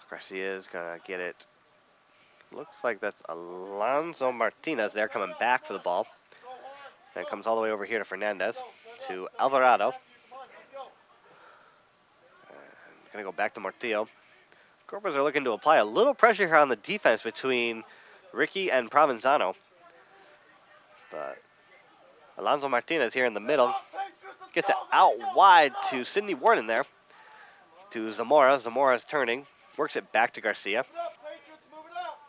Garcia is going to get it. Looks like that's Alonso Martinez there coming back for the ball. Go, Juan. And it comes all the way over here to Fernandez, Go, set to up, set up. Alvarado. After you. Come on, let's go. Going to go back to Martillo. Cobras are looking to apply a little pressure here on the defense between Ricky and Provenzano. But Alonso Martinez here in the middle gets it out wide to Sidney Warden there. To Zamora. Zamora's turning. Works it back to Garcia. Move it up, Patriots. Move it up.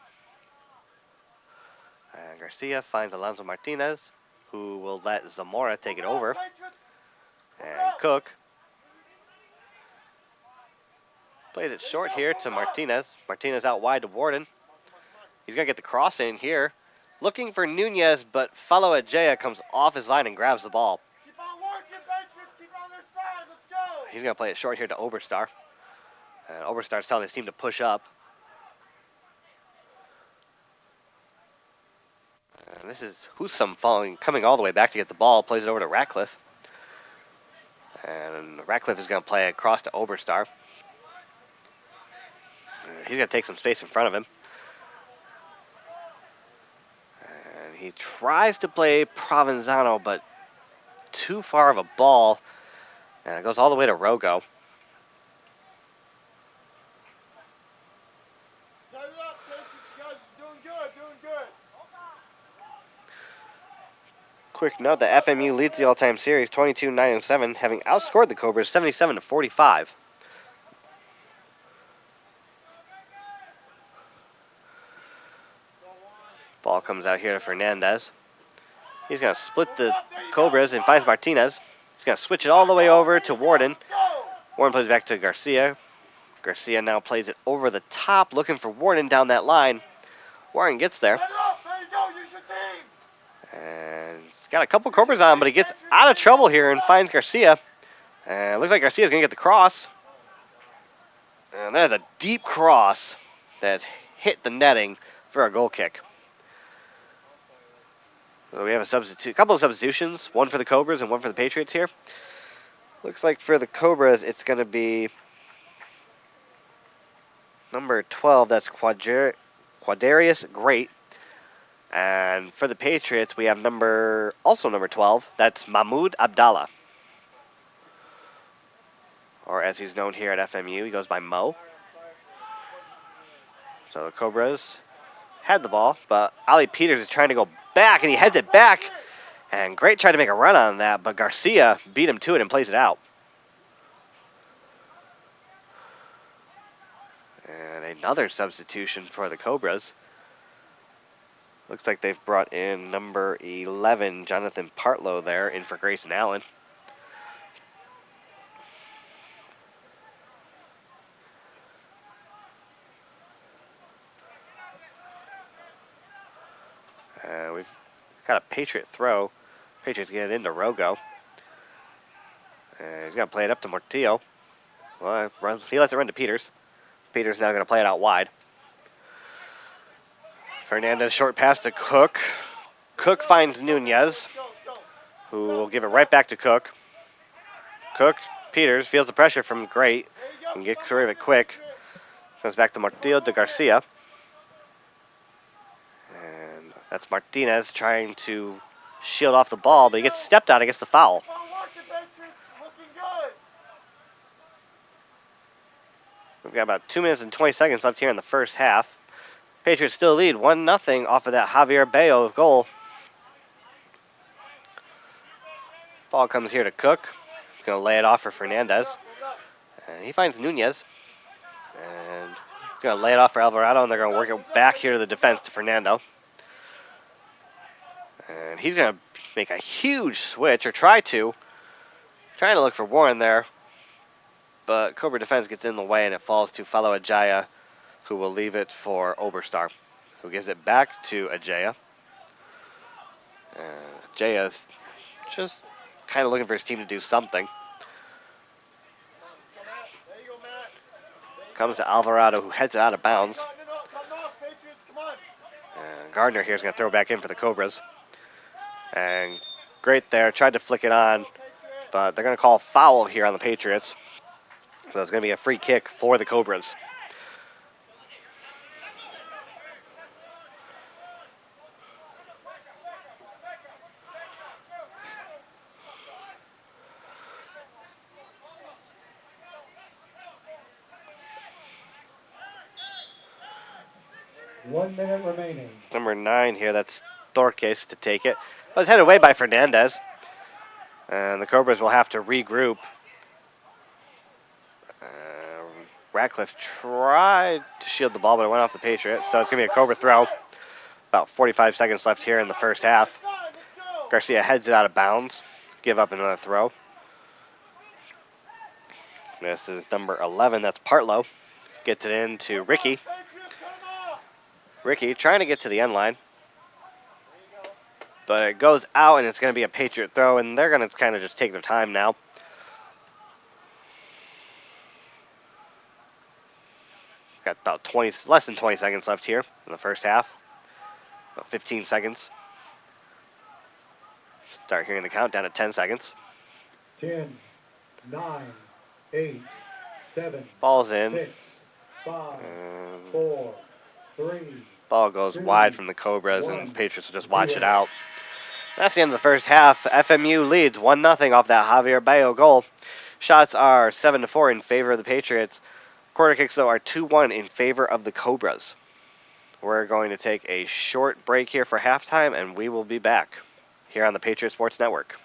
And Garcia finds Alonso Martinez, who will let Zamora take it over. Patriots. And Cook plays it short here to Martinez. Martinez out wide to Warden. He's going to get the cross in here. Looking for Nunez, but Follow Ajaya comes off his line and grabs the ball. Keep on working, Patriots. Keep on their side. Let's go. He's going to play it short here to Oberstar. And Oberstar's telling his team to push up. And this is Husum coming all the way back to get the ball. Plays it over to Ratcliffe. And Ratcliffe is going to play across to Oberstar. He's going to take some space in front of him. And he tries to play Provenzano, but too far of a ball. And it goes all the way to Rogo. Set it up, Patriots. You guys are doing good. Doing good. Quick note, the FMU leads the all-time series 22-9-7, having outscored the Cobras 77-45. Ball comes out here to Fernandez. He's going to split the Cobras and finds Martinez. He's going to switch it all the way over to Warden. Warden plays back to Garcia. Garcia now plays it over the top, looking for Warden down that line. Warden gets there. Set it up. There you go. Use your team. And he's got a couple Cobras on, but he gets out of trouble here and finds Garcia. And it looks like Garcia's going to get the cross. And that is a deep cross that has hit the netting for a goal kick. So we have a couple of substitutions, one for the Cobras and one for the Patriots here. Looks like for the Cobras, it's going to be number 12, that's Quadarius Great. And for the Patriots, we have number 12, that's Mahmoud Abdallah. Or as he's known here at FMU, he goes by Mo. So the Cobras had the ball, but Ali Peters is trying to go back, and he heads it back. And Great tried to make a run on that, but Garcia beat him to it and plays it out. And another substitution for the Cobras. Looks like they've brought in number 11, Jonathan Partlow there, in for Grayson Allen. We've got a Patriot throw. Patriots get it into Rogo. And he's going to play it up to Mortillo. Well, he lets it run to Peters. Peters now going to play it out wide. Fernandez short pass to Cook. Cook finds Nunez, who will give it right back to Cook. Cook, Peters, feels the pressure from Great and gets rid of it quick. Comes back to Mortillo to Garcia. And that's Martinez trying to shield off the ball, but he gets stepped on against the foul. We've got about 2 minutes and 20 seconds left here in the first half. Patriots still lead 1-0 off of that Javier Bayo goal. Ball comes here to Cook. He's going to lay it off for Fernandez. And he finds Nunez. And he's going to lay it off for Alvarado, and they're going to work it back here to the defense to Fernando. And he's going to make a huge switch, or trying to look for Warren there. But Cobra defense gets in the way, and it falls to Follow Ajaya, who will leave it for Oberstar, who gives it back to Ajaya. Ajaya's just kind of looking for his team to do something. comes to Alvarado, who heads it out of bounds. Come off, Patriots, come on. And Gardner here is going to throw back in for the Cobras. And great there. Tried to flick it on, but they're going to call a foul here on the Patriots. So it's going to be a free kick for the Cobras. One minute remaining. Number 9 here, that's Thorkes to take it. Was headed away by Fernandez. And the Cobras will have to regroup. Ratcliffe tried to shield the ball, but it went off the Patriots. So it's going to be a Cobra throw. About 45 seconds left here in the first half. Garcia heads it out of bounds. Give up another throw. This is number 11. That's Partlow. Gets it in to Ricky. Ricky trying to get to the end line. But it goes out, and it's going to be a Patriot throw, and they're going to kind of just take their time now. Got about less than 20 seconds left here in the first half. About 15 seconds. Start hearing the countdown at 10 seconds. 10, 9, 8, 7, Ball's in. 6, 5, 4, 3. Ball goes 2, wide from the Cobras, and 1, Patriots will just watch 0. it out. That's the end of the first half. FMU leads 1-0 off that Javier Bayo goal. Shots are 7-4 in favor of the Patriots. Quarter kicks, though, are 2-1 in favor of the Cobras. We're going to take a short break here for halftime, and we will be back here on the Patriot Sports Network.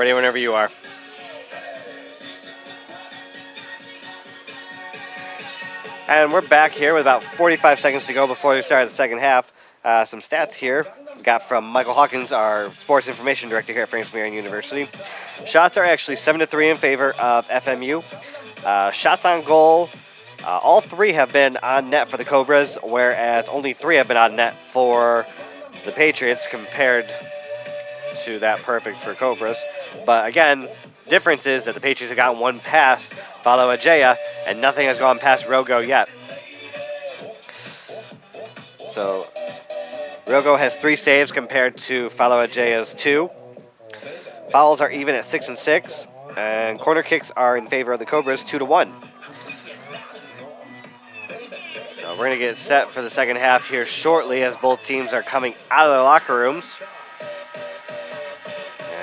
Ready whenever you are. And we're back here with about 45 seconds to go before we start the second half. Some stats here got from Michael Hawkins, our sports information director here at Francis Marion University. Shots are actually 7-3 in favor of FMU. Shots on goal, all three have been on net for the Cobras, whereas only 3 have been on net for the Patriots compared to that perfect for Cobras. But again, difference is that the Patriots have gotten one past Follow Ajaya, and nothing has gone past Rogo yet. So Rogo has 3 saves compared to Follow Ajaya's 2. Fouls are even at 6 and 6, and corner kicks are in favor of the Cobras 2-1. So we're gonna get set for the second half here shortly as both teams are coming out of their locker rooms.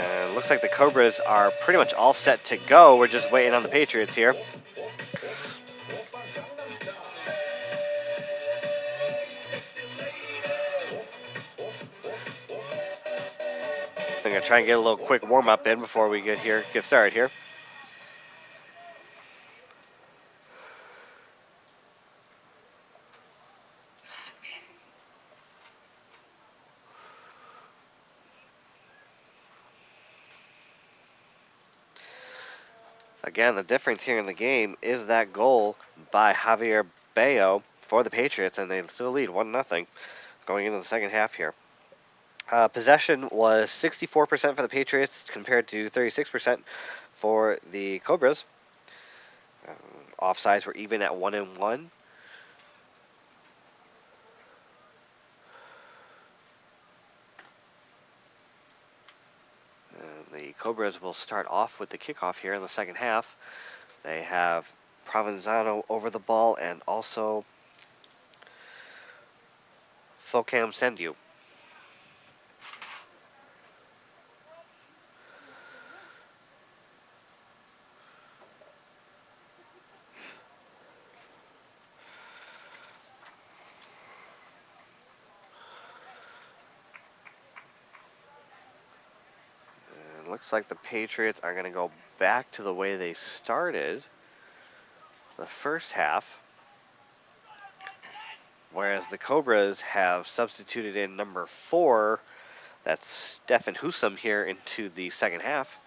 And looks like the Cobras are pretty much all set to go. We're just waiting on the Patriots here. I'm gonna try and get a little quick warm up in before we get started here. Again, the difference here in the game is that goal by Javier Bayo for the Patriots, and they still lead 1-0 going into the second half here. Possession was 64% for the Patriots compared to 36% for the Cobras. Offsides were even at 1-1. The Cobras will start off with the kickoff here in the second half. They have Provenzano over the ball and also Focam Sendu. And looks like the Patriots are going to go back to the way they started the first half, whereas the Cobras have substituted in number 4, that's Stefan Husum, here into the second half.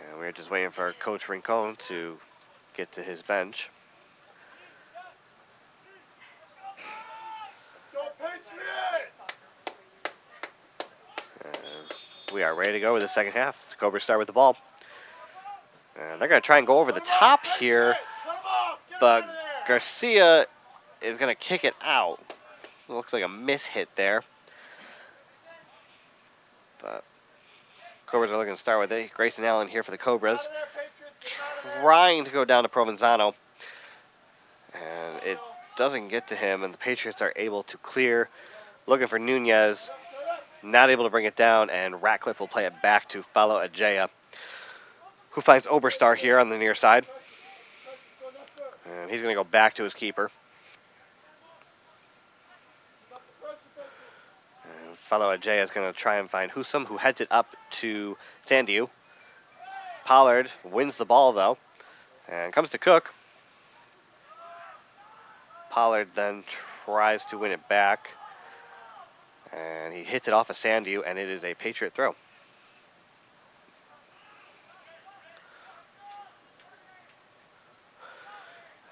And we're just waiting for Coach Rincon to get to his bench. Go Patriots! And we are ready to go with the second half. The Cobras start with the ball. And they're going to try and go over the top here, but Garcia is going to kick it out. It looks like a miss hit there. But Cobras are looking to start with it. Grayson Allen here for the Cobras, trying to go down to Provenzano. And it doesn't get to him, and the Patriots are able to clear. Looking for Nunez, not able to bring it down, and Ratcliffe will play it back to Follow Ajaya, who finds Oberstar here on the near side. And he's going to go back to his keeper. And Follow Ajaya is going to try and find Husum, who heads it up to Sandiu. Pollard wins the ball, though, and comes to Cook. Pollard then tries to win it back, and he hits it off of Sandiu, and it is a Patriot throw.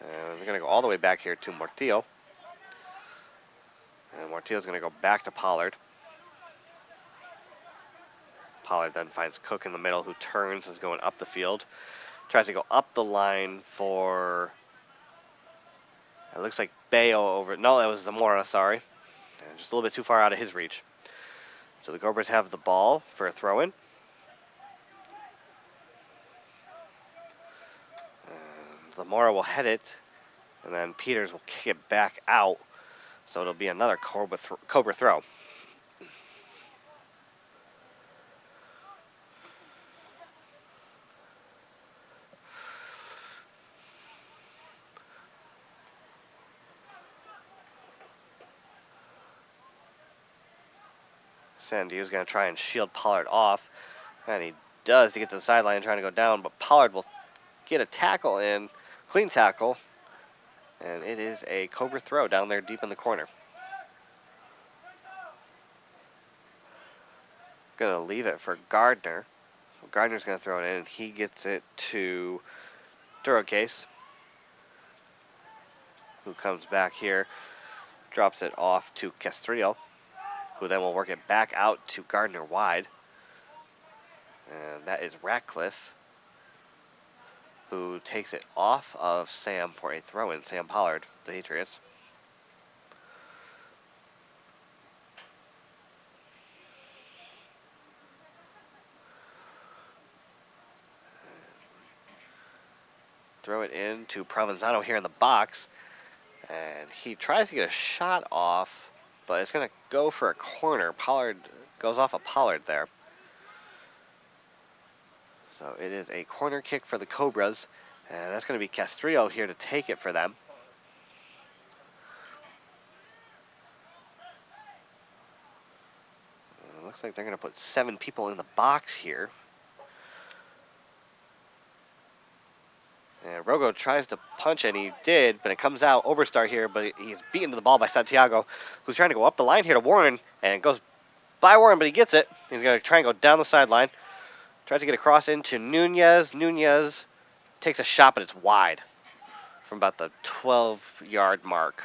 And we're going to go all the way back here to Mortillo. And Mortillo's going to go back to Pollard. Pollard then finds Cook in the middle, who turns and is going up the field. Tries to go up the line for, it looks like Bayo over. No, that was Zamora, sorry. And just a little bit too far out of his reach. So the Cobras have the ball for a throw-in. Zamora will head it, and then Peters will kick it back out. So it'll be another Cobra throw. Sandiu's going to try and shield Pollard off. And he does to get to the sideline trying to go down, but Pollard will get a tackle in, clean tackle, and it is a Cobra throw down there deep in the corner. Going to leave it for Gardner. So Gardner's going to throw it in, and he gets it to Durocase, who comes back here, drops it off to Castrillo, who then will work it back out to Gardner wide. And that is Ratcliffe, who takes it off of Sam for a throw-in. Sam Pollard, the Patriots. Throw it in to Provenzano here in the box. And he tries to get a shot off, but it's going to go for a corner. Pollard goes off a Pollard there. So it is a corner kick for the Cobras. And that's going to be Castrillo here to take it for them. It looks like they're going to put 7 people in the box here. And Rogo tries to punch, and he did, but it comes out. Oberstar here, but he's beaten to the ball by Santiago, who's trying to go up the line here to Warren, and it goes by Warren, but he gets it. He's going to try and go down the sideline. Tries to get across into Nunez. Nunez takes a shot, but it's wide from about the 12-yard mark.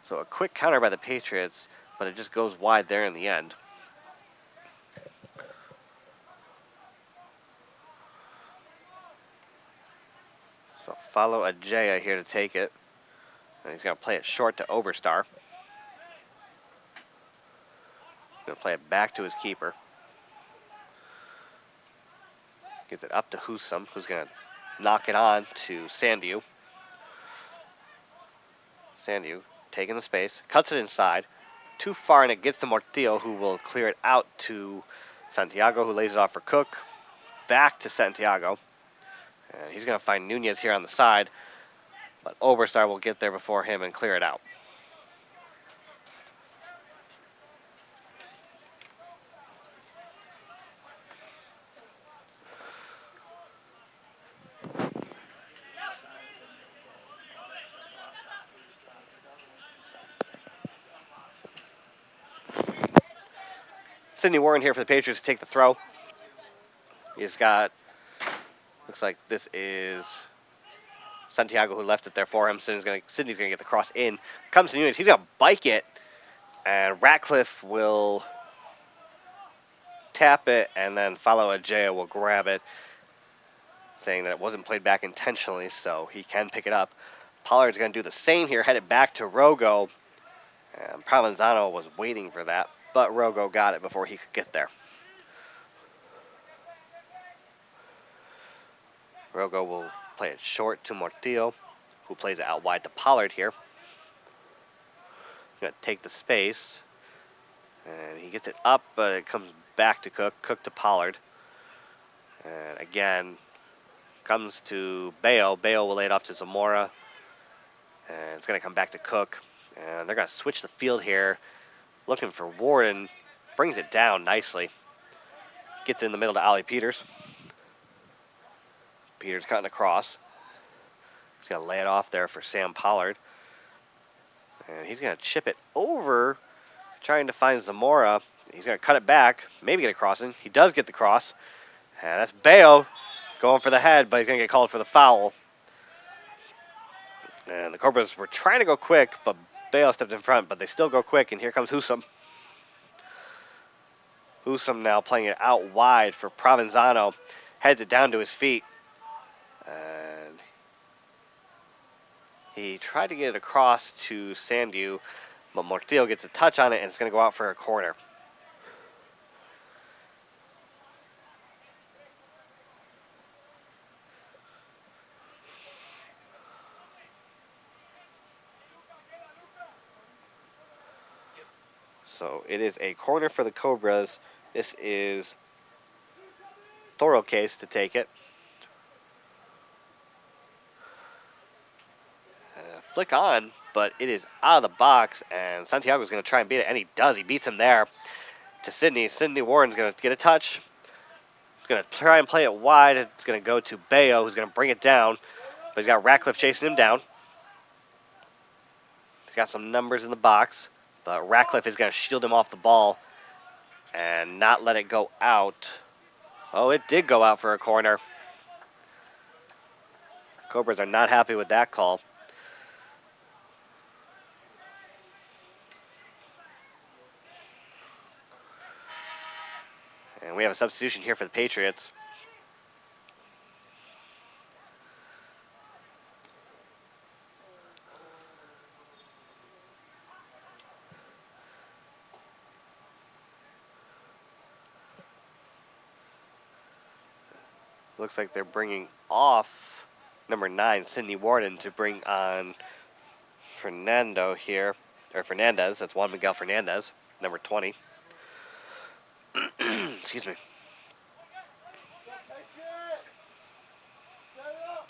So a quick counter by the Patriots, but it just goes wide there in the end. So follow Ajaya here to take it. And he's going to play it short to Oberstar. Going to play it back to his keeper. Gets it up to Husum, who's going to knock it on to Sandiu. Sandiu taking the space, cuts it inside. Too far, and it gets to Mortillo, who will clear it out to Santiago, who lays it off for Cook. Back to Santiago. And he's going to find Nunez here on the side, but Oberstar will get there before him and clear it out. Sidney Warren here for the Patriots to take the throw. He's got, looks like this is Santiago who left it there for him. Sidney's going to get the cross in. Comes to Nunez. He's going to bike it, and Ratcliffe will tap it, and then follow Ajaya will grab it, saying that it wasn't played back intentionally, so he can pick it up. Pollard's going to do the same here, head it back to Rogo, and Provenzano was waiting for that, but Rogo got it before he could get there. Rogo will play it short to Mortillo, who plays it out wide to Pollard here. Going to take the space, and he gets it up, but it comes back to Cook. Cook to Pollard. And again, comes to Bayo. Bayo will lay it off to Zamora. And it's going to come back to Cook. And they're going to switch the field here. Looking for Warden. Brings it down nicely. Gets in the middle to Ollie Peters. Peters cutting across. He's going to lay it off there for Sam Pollard. And he's going to chip it over, trying to find Zamora. He's going to cut it back, maybe get a crossing. He does get the cross. And that's Bayo going for the head, but he's going to get called for the foul. And the Cobras were trying to go quick, but Bayo stepped in front, but they still go quick, and here comes Husum. Husum now playing it out wide for Provenzano. Heads it down to his feet. And he tried to get it across to Sandiu, but Mortillo gets a touch on it, and it's going to go out for a corner. So it is a corner for the Cobras. This is Durocase to take it. Flick on but it is out of the box, and Santiago's going to try and beat it, and he does. He beats him there to Sydney. Sydney Warren's going to get a touch. He's going to try and play it wide. It's going to go to Bayo, who's going to bring it down, but he's got Ratcliffe chasing him down. He's got some numbers in the box, but Ratcliffe is going to shield him off the ball and not let it go out. Oh, it did go out for a corner. Cobras are not happy with that call. And we have a substitution here for the Patriots. Looks like they're bringing off number 9, Sidney Warden, to bring on Fernando here. Or Fernandez. That's Juan Miguel Fernandez, number 20. Excuse me. Patriot! Set it up!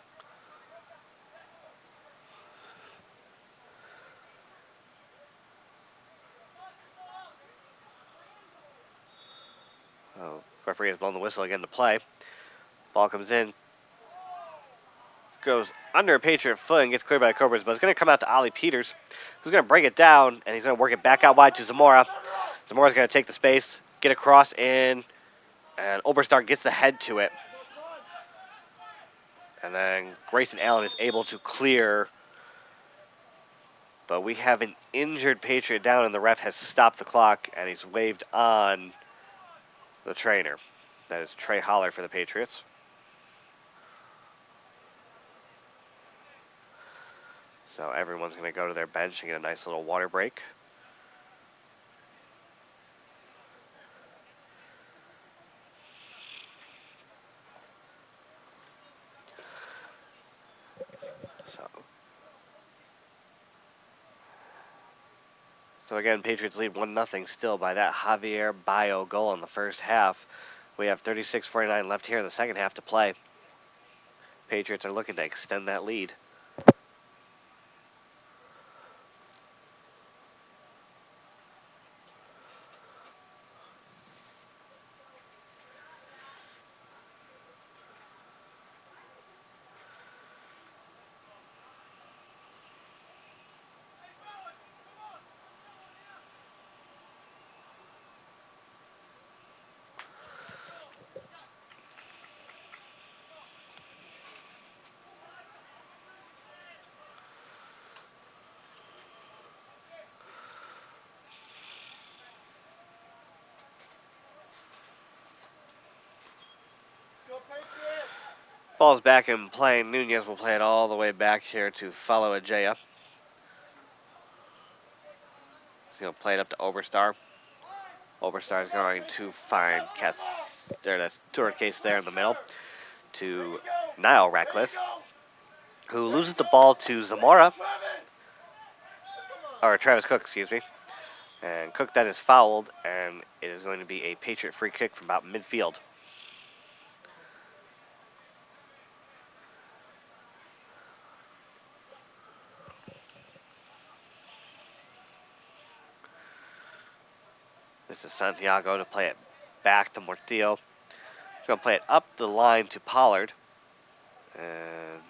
Oh, referee has blown the whistle again to play. Ball comes in. Goes under a Patriot foot and gets cleared by the Cobras, but it's going to come out to Ollie Peters, who's going to bring it down, and he's going to work it back out wide to Zamora. Zamora's going to take the space, get across in, and Oberstar gets the head to it. And then Grayson Allen is able to clear, but we have an injured Patriot down, and the ref has stopped the clock, and he's waved on the trainer. That is Trey Holler for the Patriots. So everyone's going to go to their bench and get a nice little water break. So again, Patriots lead 1-0 still by that Javier Bayo goal in the first half. We have 36:49 left here in the second half to play. Patriots are looking to extend that lead. Go Patriot! Ball's back in play. Nunez will play it all the way back here to follow Ajaya. He's going to play it up to Oberstar. Oberstar is going to find that's Tour Case there in the middle to Niall Ratcliffe, who loses the ball to Zamora, or Travis Cook, excuse me. And Cook then is fouled, and it is going to be a Patriot free kick from about midfield. This is Santiago to play it back to Mortillo. He's going to play it up the line to Pollard. And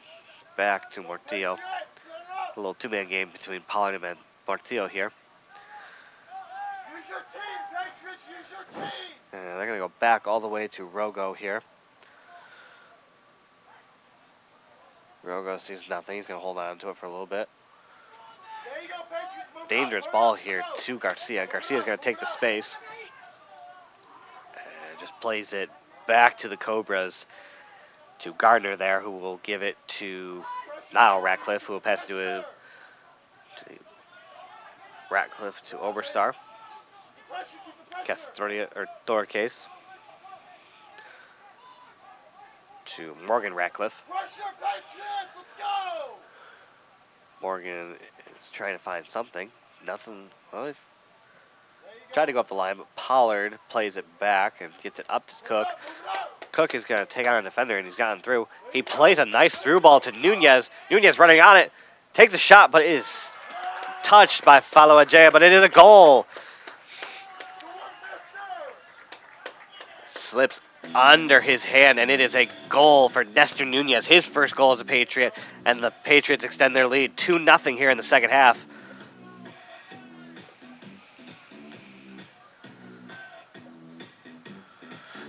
back to Mortillo. A little two-man game between Pollard and Mortillo here. Use your team, Patriots! Use your team! And they're going to go back all the way to Rogo here. Rogo sees nothing. He's going to hold on to it for a little bit. There you go, Patriots! Move Dangerous up, ball move up, here go. to Garcia. Garcia's going to take the space. And just plays it back to the Cobras, to Gardner there, who will give it to Niall Ratcliffe, who will pass it to Ratcliffe to Oberstar. Pressure, keep the pressure. Thor Case to Morgan Ratcliffe. Pressure, Patriots! Let's go! Morgan is trying to find something. Nothing. Well, he's There you go. tried to go up the line, but Pollard plays it back and gets it up to Cook. Move it up. Cook is going to take on a defender, and he's gotten through. He plays a nice through ball to Nunez. Nunez running on it. Takes a shot, but it is touched by Falawajaya, but it is a goal. Good work, mister. Slips under his hand, and it is a goal for Nestor Nunez. His first goal as a Patriot, and the Patriots extend their lead 2-0 here in the second half.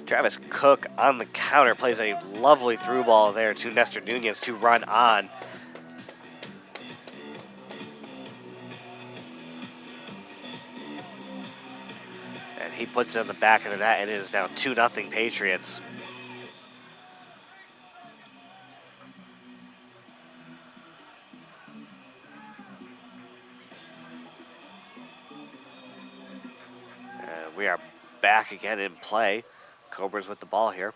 Travis Cook on the counter plays a lovely through ball there to Nestor Nunez to run on. And he puts it in the back of the net, and it is now 2-0 Patriots. And we are back again in play. Cobras with the ball here.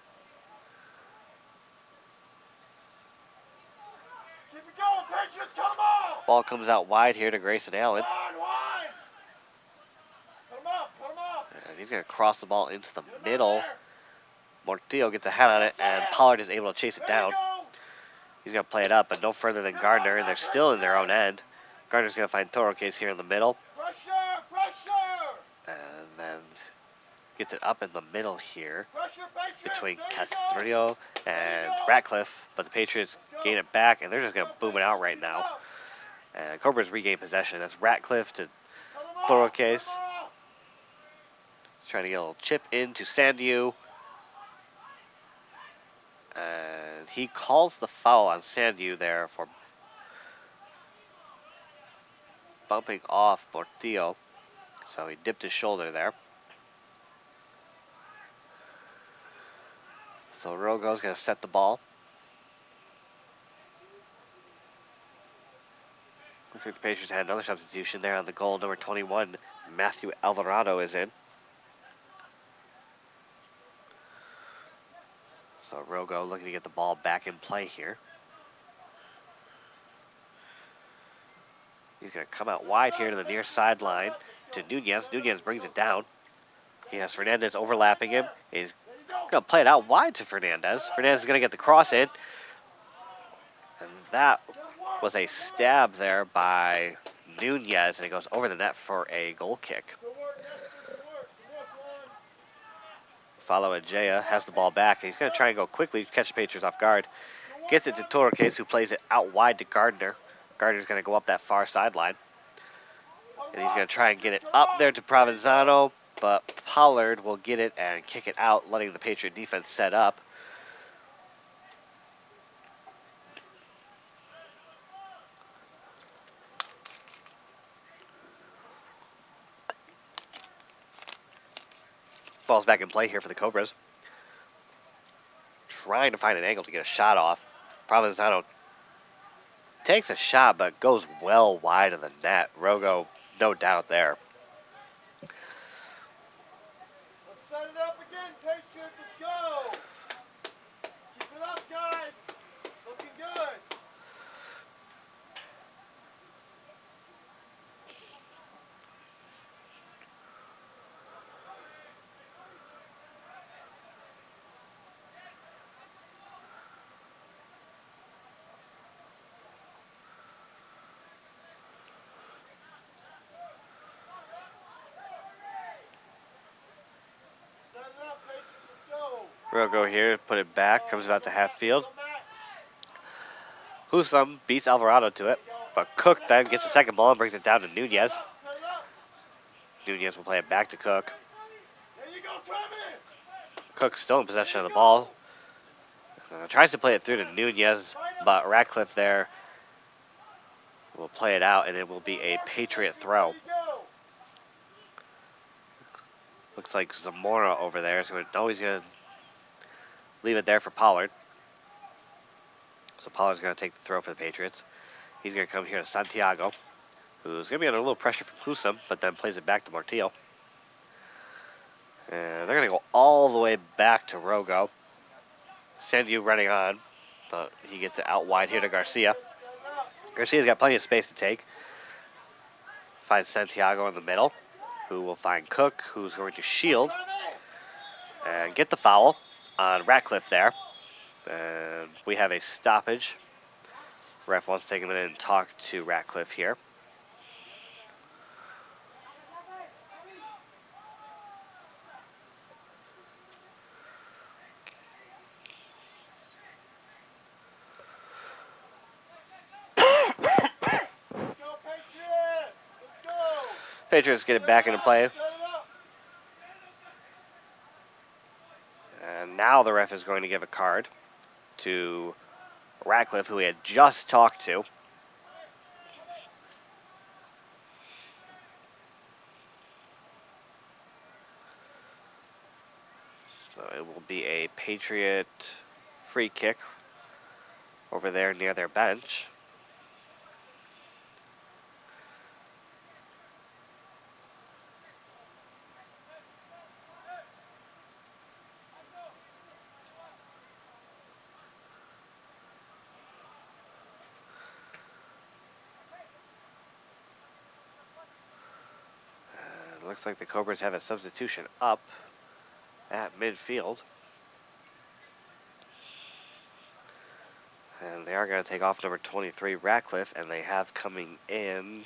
Keep it going, Patriots. Cut them off. Ball comes out wide here to Grayson Allen. Wide. Cut them off. Cut them off. And he's going to cross the ball into the Get 'em out middle. there. Mortillo gets a head on it, and Pollard is able to chase it There you down. go. He's going to play it up, but no further than Gardner, and they're still in their own end. Gardner's going to find Toro Case here in the middle, Pressure. Pressure. and then gets it up in the middle here Pressure, Patriots. between There you go. Castrillo and Ratcliffe, but the Patriots gain it back, and they're just going to boom it out right now. And Cobras regain possession. That's Ratcliffe to Cut 'em off. Toro Cut 'em Case. off. Trying to get a little chip into Sandiu. And he calls the foul on Sandiu there for bumping off Mortillo. So he dipped his shoulder there. So Rogo's going to set the ball. Looks like the Patriots had another substitution there on the goal. Number 21, Matthew Alvarado is in. So Rogo looking to get the ball back in play here. He's going to come out wide here to the near sideline to Nunez. Nunez brings it down. He has Fernandez overlapping him. He's There you go. going to play it out wide to Fernandez. Fernandez is going to get the cross in. And that Good work. was a stab there by Nunez, and it goes over the net for a goal kick. Good work, Nestor. Good work. Good work, Ron. Follow Ajaya has the ball back. He's going to try and go quickly, catch the Patriots off guard. Gets it to Torres, who plays it out wide to Gardner. Gardner's going to go up that far sideline. And he's going to try and get it up there to Provenzano, but Pollard will get it and kick it out, letting the Patriot defense set up. Ball's back in play here for the Cobras. Trying to find an angle to get a shot off. Provenzano takes a shot, but goes well wide of the net. Rogo, no doubt there. Let's set it up again, Patriots. Let's go. Keep it up, guys. Looking good. Set it up, Patriots. Let's go. Rogo here, put it back, comes about to half field. Go, Matt. Husum beats Alvarado to it, but Cook then gets the second ball and brings it down to Nunez. Set it up. Nunez will play it back to Cook. There you go, Travis. Cook still in possession of the ball. Tries to play it through to Nunez, but Ratcliffe there will play it out, and it will be a Patriot throw. There you go. Looks like Zamora over there is going to, he's going to leave it there for Pollard. So Pollard's going to take the throw for the Patriots. He's going to come here to Santiago, who's going to be under a little pressure from Husum, but then plays it back to Mortillo. And they're going to go all the way back to Rogo. Sandiu running on, but he gets it out wide here to Garcia. Set it up. Garcia's got plenty of space to take. Finds Santiago in the middle, who will find Cook, who's going to shield Travis. and get the foul on Ratcliffe there. And we have a stoppage. Ref wants to take a minute and talk to Ratcliffe here. Patriots get it back into play. Set it up. And now the ref is going to give a card to Ratcliffe, who he had just talked to. So it will be a Patriot free kick over there near their bench. Looks like the Cobras have a substitution up at midfield. And they are going to take off number 23, Ratcliffe, and they have coming in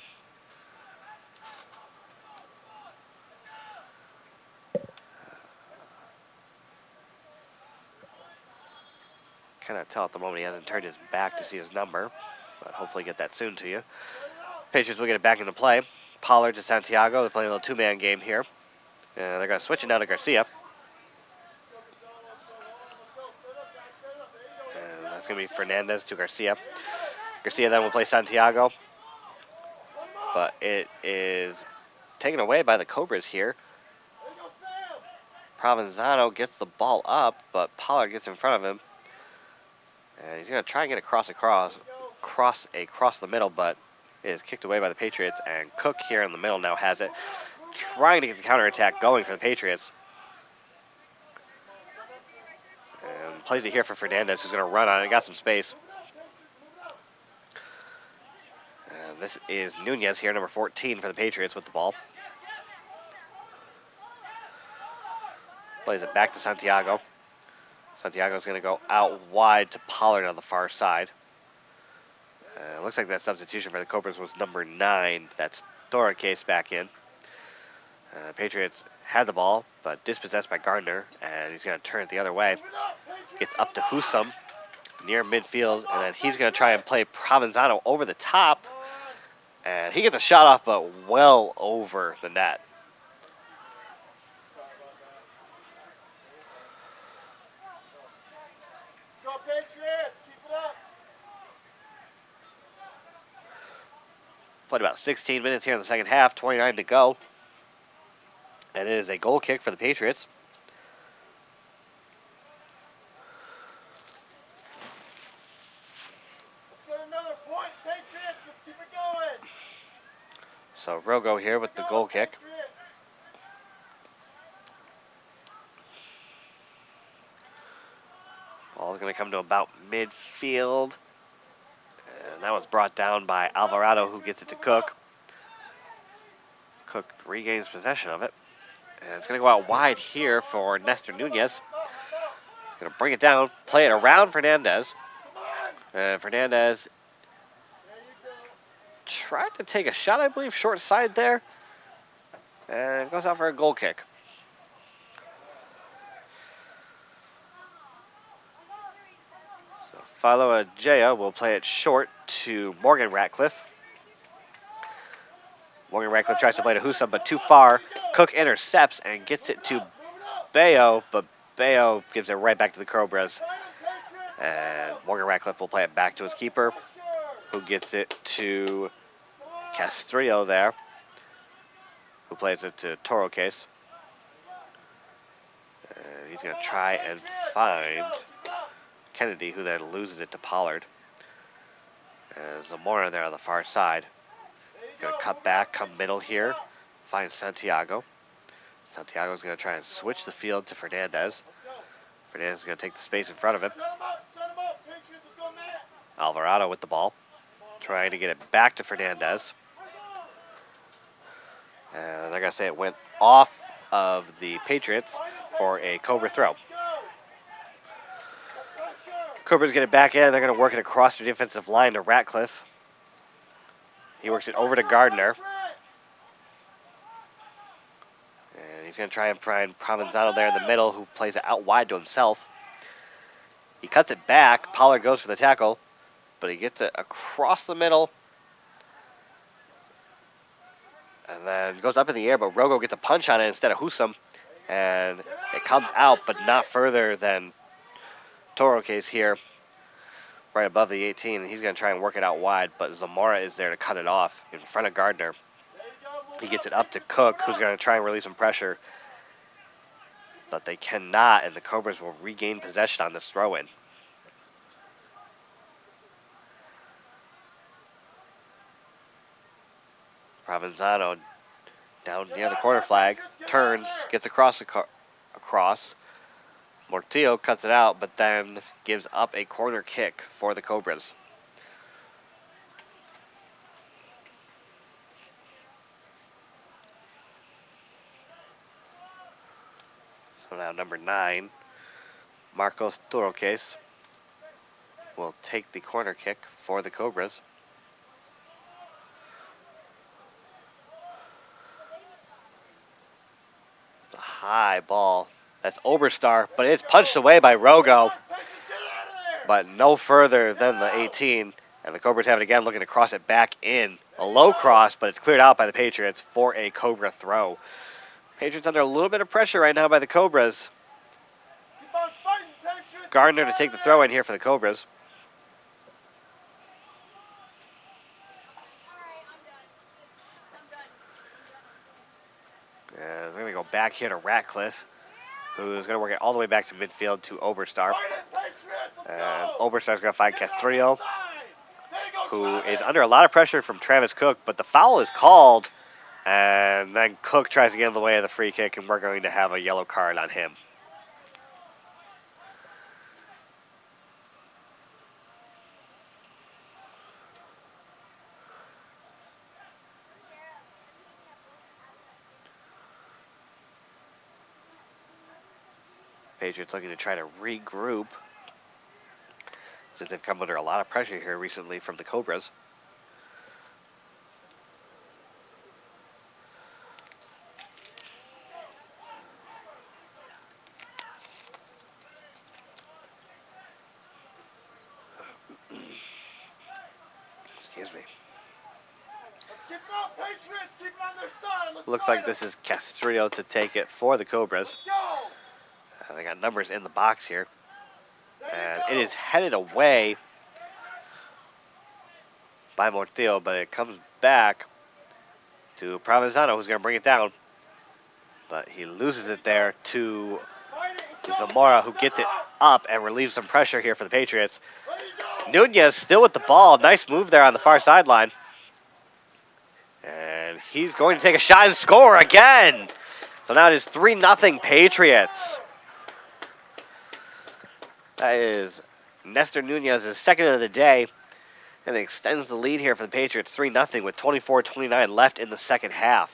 cannot tell at the moment. He hasn't turned his back to see his number, but hopefully get that soon to you. Patriots will get it back into play. Pollard to Santiago. They're playing a little two-man game here. They're going to switch it now to Garcia. And that's going to be Fernandez to Garcia. Garcia then will play Santiago. But it is taken away by the Cobras here. Provenzano gets the ball up, but Pollard gets in front of him. And he's going to try and get across the middle, but it is kicked away by the Patriots. And Cook here in the middle now has it, trying to get the counterattack going for the Patriots. And plays it here for Fernandez, who's going to run on it. Got some space. And this is Nunez here, number 14 for the Patriots with the ball. Plays it back to Santiago. Santiago's going to go out wide to Pollard on the far side. Looks like that substitution for the Cobras was number 9. That's Case back in. Patriots had the ball, but dispossessed by Gardner, and he's going to turn it the other way. Gets up to Husum near midfield, and then he's going to try and play Provenzano over the top. And he gets a shot off, but well over the net. Go Patriots, keep it up. Played about 16 minutes here in the second half, 29 to go. And it is a goal kick for the Patriots. Let's get another point, Patriots. Let's keep it going. So Rogo here with the goal kick. Patriots. Ball's going to come to about midfield. And that was brought down by Alvarado, who gets it to Cook. Cook regains possession of it. And it's going to go out wide here for Nestor Nunez. Going to bring it down, play it around Fernandez. And Fernandez tried to take a shot, I believe, short side there. And goes out for a goal kick. So Philo Ajaya will play it short to Morgan Ratcliffe. Morgan Ratcliffe tries to play to Husum, but too far. Cook intercepts and gets it to Bayo, but Bayo gives it right back to the Cobras. And Morgan Ratcliffe will play it back to his keeper, who gets it to Castrillo there, who plays it to Toro Case. And he's going to try and find Kennedy, who then loses it to Pollard. And Zamora there on the far side. Going to cut back, come middle here, find Santiago. Santiago's going to try and switch the field to Fernandez. Fernandez is going to take the space in front of him. Alvarado with the ball, trying to get it back to Fernandez. And they're going to say it went off of the Patriots for a Cobra throw. Cobra's get it back in. They're going to work it across the defensive line to Ratcliffe. He works it over to Gardner. And he's going to try and find Provenzano there in the middle, who plays it out wide to himself. He cuts it back. Pollard goes for the tackle, but he gets it across the middle. And And then goes up in the air, but Rogo gets a punch on it instead of Husum. And it comes out, but not further than Toroke's here, right above the 18. He's going to try and work it out wide, but Zamora is there to cut it off in front of Gardner. He gets it up to Cook, who's going to try and release some pressure. But they cannot, and the Cobras will regain possession on this throw-in. Provenzano down near the corner flag, turns, gets across. Mortillo cuts it out, but then gives up a corner kick for the Cobras. So now number 9, Marcos Toroques, will take the corner kick for the Cobras. It's a high ball. That's Oberstar, but it's punched away by Rogo, but no further than the 18. And the Cobras have it again, looking to cross it back in. A low cross, but it's cleared out by the Patriots for a Cobra throw. Patriots under a little bit of pressure right now by the Cobras. Gardner to take the throw in here for the Cobras. And we're going to go back here to Ratcliffe, who's going to work it all the way back to midfield to Oberstar. And Oberstar's going to find Castrillo, who is under a lot of pressure from Travis Cook, but the foul is called. And then Cook tries to get in the way of the free kick, and we're going to have a yellow card on him. Patriots looking to try to regroup, since they've come under a lot of pressure here recently from the Cobras. Excuse me. Looks like this is Castrillo to take it for the Cobras. They got numbers in the box here. And it is headed away by Mortillo, but it comes back to Provenzano, who's going to bring it down. But he loses it there to Zamora, who gets it up and relieves some pressure here for the Patriots. Nunez still with the ball. Nice move there on the far sideline. And he's going to take a shot and score again. So now it is 3-0 Patriots. That is Nestor Nunez's second of the day. And it extends the lead here for the Patriots, 3-0 with 24:29 left in the second half.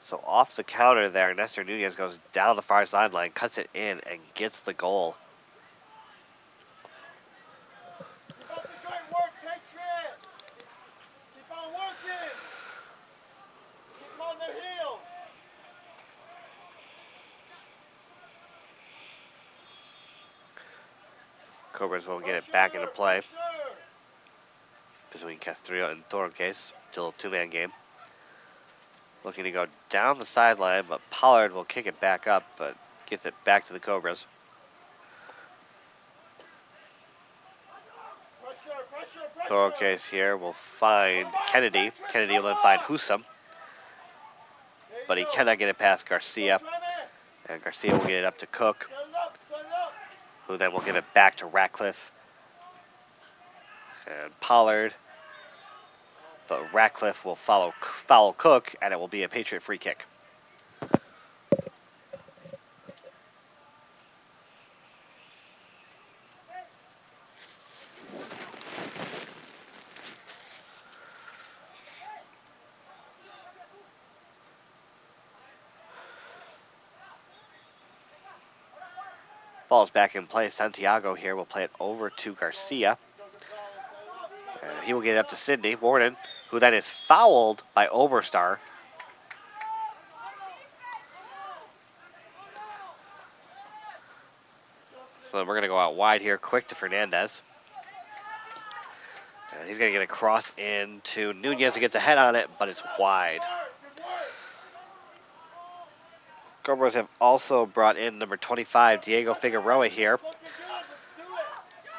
So off the counter there, Nestor Nunez goes down the far sideline, cuts it in, and gets the goal. Keep up the great work, Patriots! Keep on working! Keep on their heels! Cobras will get it back into play between Castrillo and Torres. Still a two-man game. Looking to go down the sideline, but Pollard will kick it back up, but gets it back to the Cobras. Torres here will find Kennedy. Kennedy will then find Husum, but he cannot get it past Garcia. And Garcia will get it up to Cook, who then will give it back to Ratcliffe. And Pollard, but Ratcliffe will foul Cook, and it will be a Patriot free kick. Ball's back in play. Santiago here will play it over to Garcia. And He will get it up to Sidney Warden, who then is fouled by Oberstar. So we're going to go out wide here, quick to Fernandez. And he's going to get a cross into Nunez, who gets a head on it, but it's wide. Cobras have also brought in number 25, Diego Figueroa here.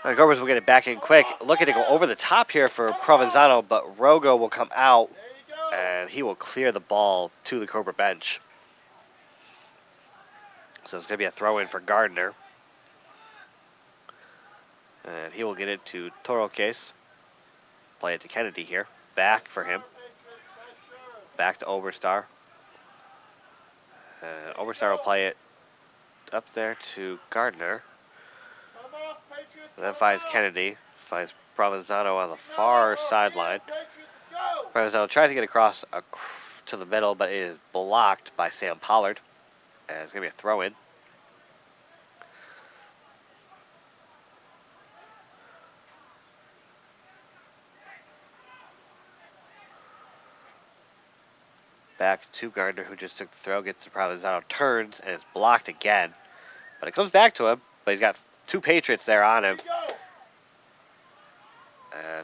Cobras will get it back in quick. Looking to go over the top here for Provenzano, but Rogo will come out, and he will clear the ball to the Cobra bench. So it's going to be a throw-in for Gardner. And he will get it to Toro Case. Play it to Kennedy here. Back for him. Back to Oberstar. And Oberstar will play it up there to Gardner. And then finds Kennedy. Finds Provenzano on the far sideline. Provenzano tries to get across to the middle, but it is blocked by Sam Pollard. And it's going to be a throw-in. Back to Gardner, who just took the throw, gets to Provenzano, turns, and it's blocked again. But it comes back to him, but he's got two Patriots there on him.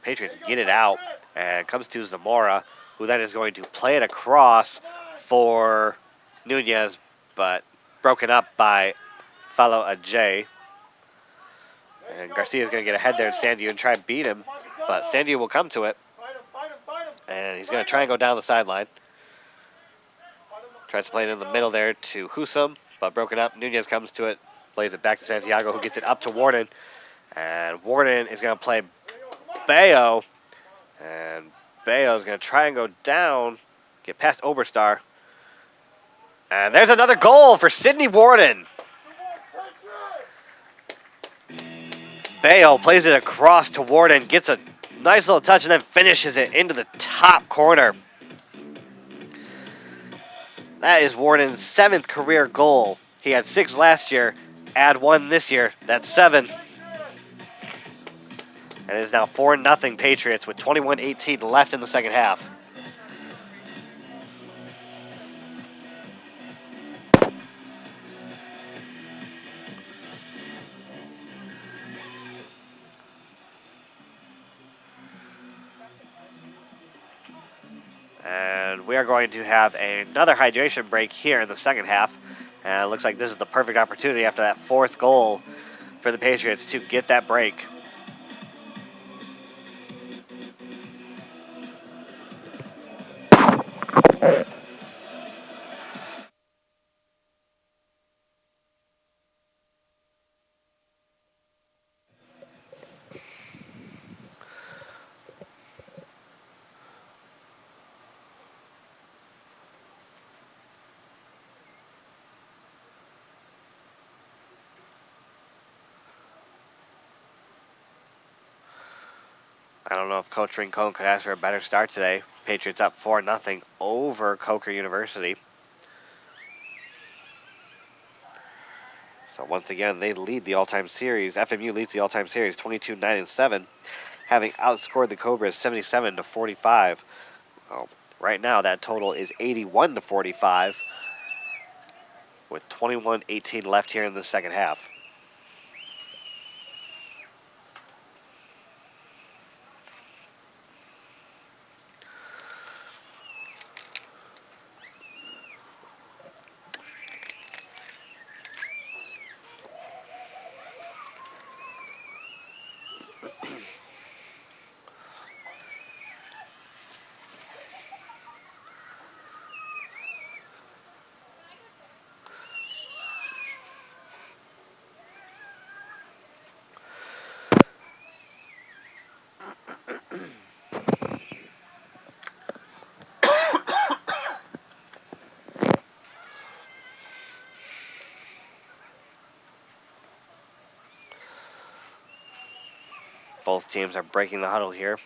Patriots get it out, and it comes to Zamora, who then is going to play it across for Nunez, but broken up by Falo Ajay. And Garcia is going to get ahead there in Sandia and try and beat him, but Sandia will come to it, and he's going to try and go down the sideline. Tries to play it in the middle there to Husum, but broken up. Nunez comes to it, plays it back to Santiago, who gets it up to Warden. And Warden is going to play Bayo. And Bayo is going to try and go down, get past Oberstar. And there's another goal for Sidney Warden. Bayo plays it across to Warden, gets a nice little touch, and then finishes it into the top corner. That is Warden's 7th career goal. He had 6 last year. Add 1 this year. That's 7. And it is now 4-0 Patriots with 21-18 left in the second half. And we are going to have another hydration break here in the second half. And it looks like this is the perfect opportunity after that 4th goal for the Patriots to get that break. I don't know if Coach Rincon could ask for a better start today. Patriots up 4-0 over Coker University. So once again, they lead the all-time series. FMU leads the all-time series 22-9-7, having outscored the Cobras 77-45. Well, right now, that total is 81-45, with 21-18 left here in the second half. Both teams are breaking the huddle here.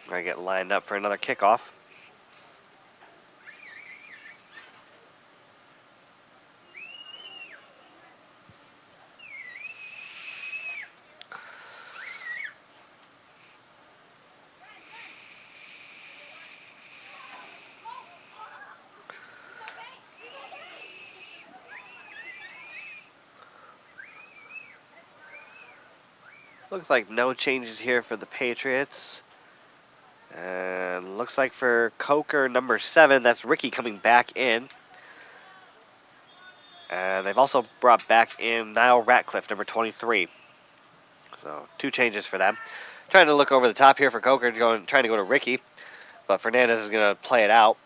Gonna get lined up for another kickoff. Looks like no changes here for the Patriots. And looks like for Coker, number 7, that's Ricky coming back in. And they've also brought back in Niall Ratcliffe, number 23. So 2 changes for them. Trying to look over the top here for Coker, trying to go to Ricky. But Fernandez is going to play it out.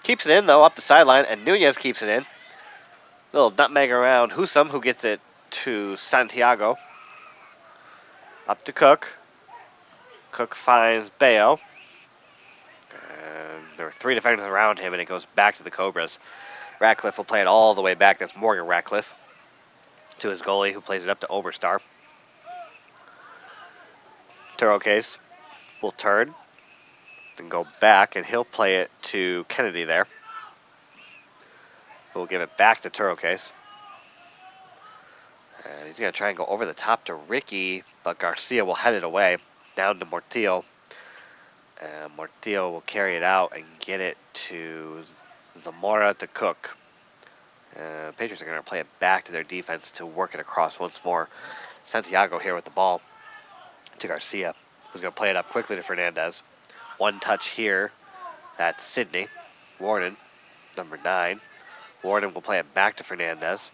Keeps it in, though, up the sideline, and Nunez keeps it in. Little nutmeg around Husum, who gets it to Santiago. Up to Cook. Cook finds Bayo. And there are 3 defenders around him, and it goes back to the Cobras. Ratcliffe will play it all the way back. That's Morgan Ratcliffe. To his goalie, who plays it up to Oberstar. Turocase will turn and go back, and he'll play it to Kennedy there. Who will give it back to Turocase. And he's going to try and go over the top to Ricky, but Garcia will head it away down to Mortillo. And Mortillo will carry it out and get it to Zamora to Cook. Patriots are going to play it back to their defense to work it across once more. Santiago here with the ball to Garcia, who's going to play it up quickly to Fernandez. 1 touch here. That's Sidney. Warden, number 9. Warden will play it back to Fernandez.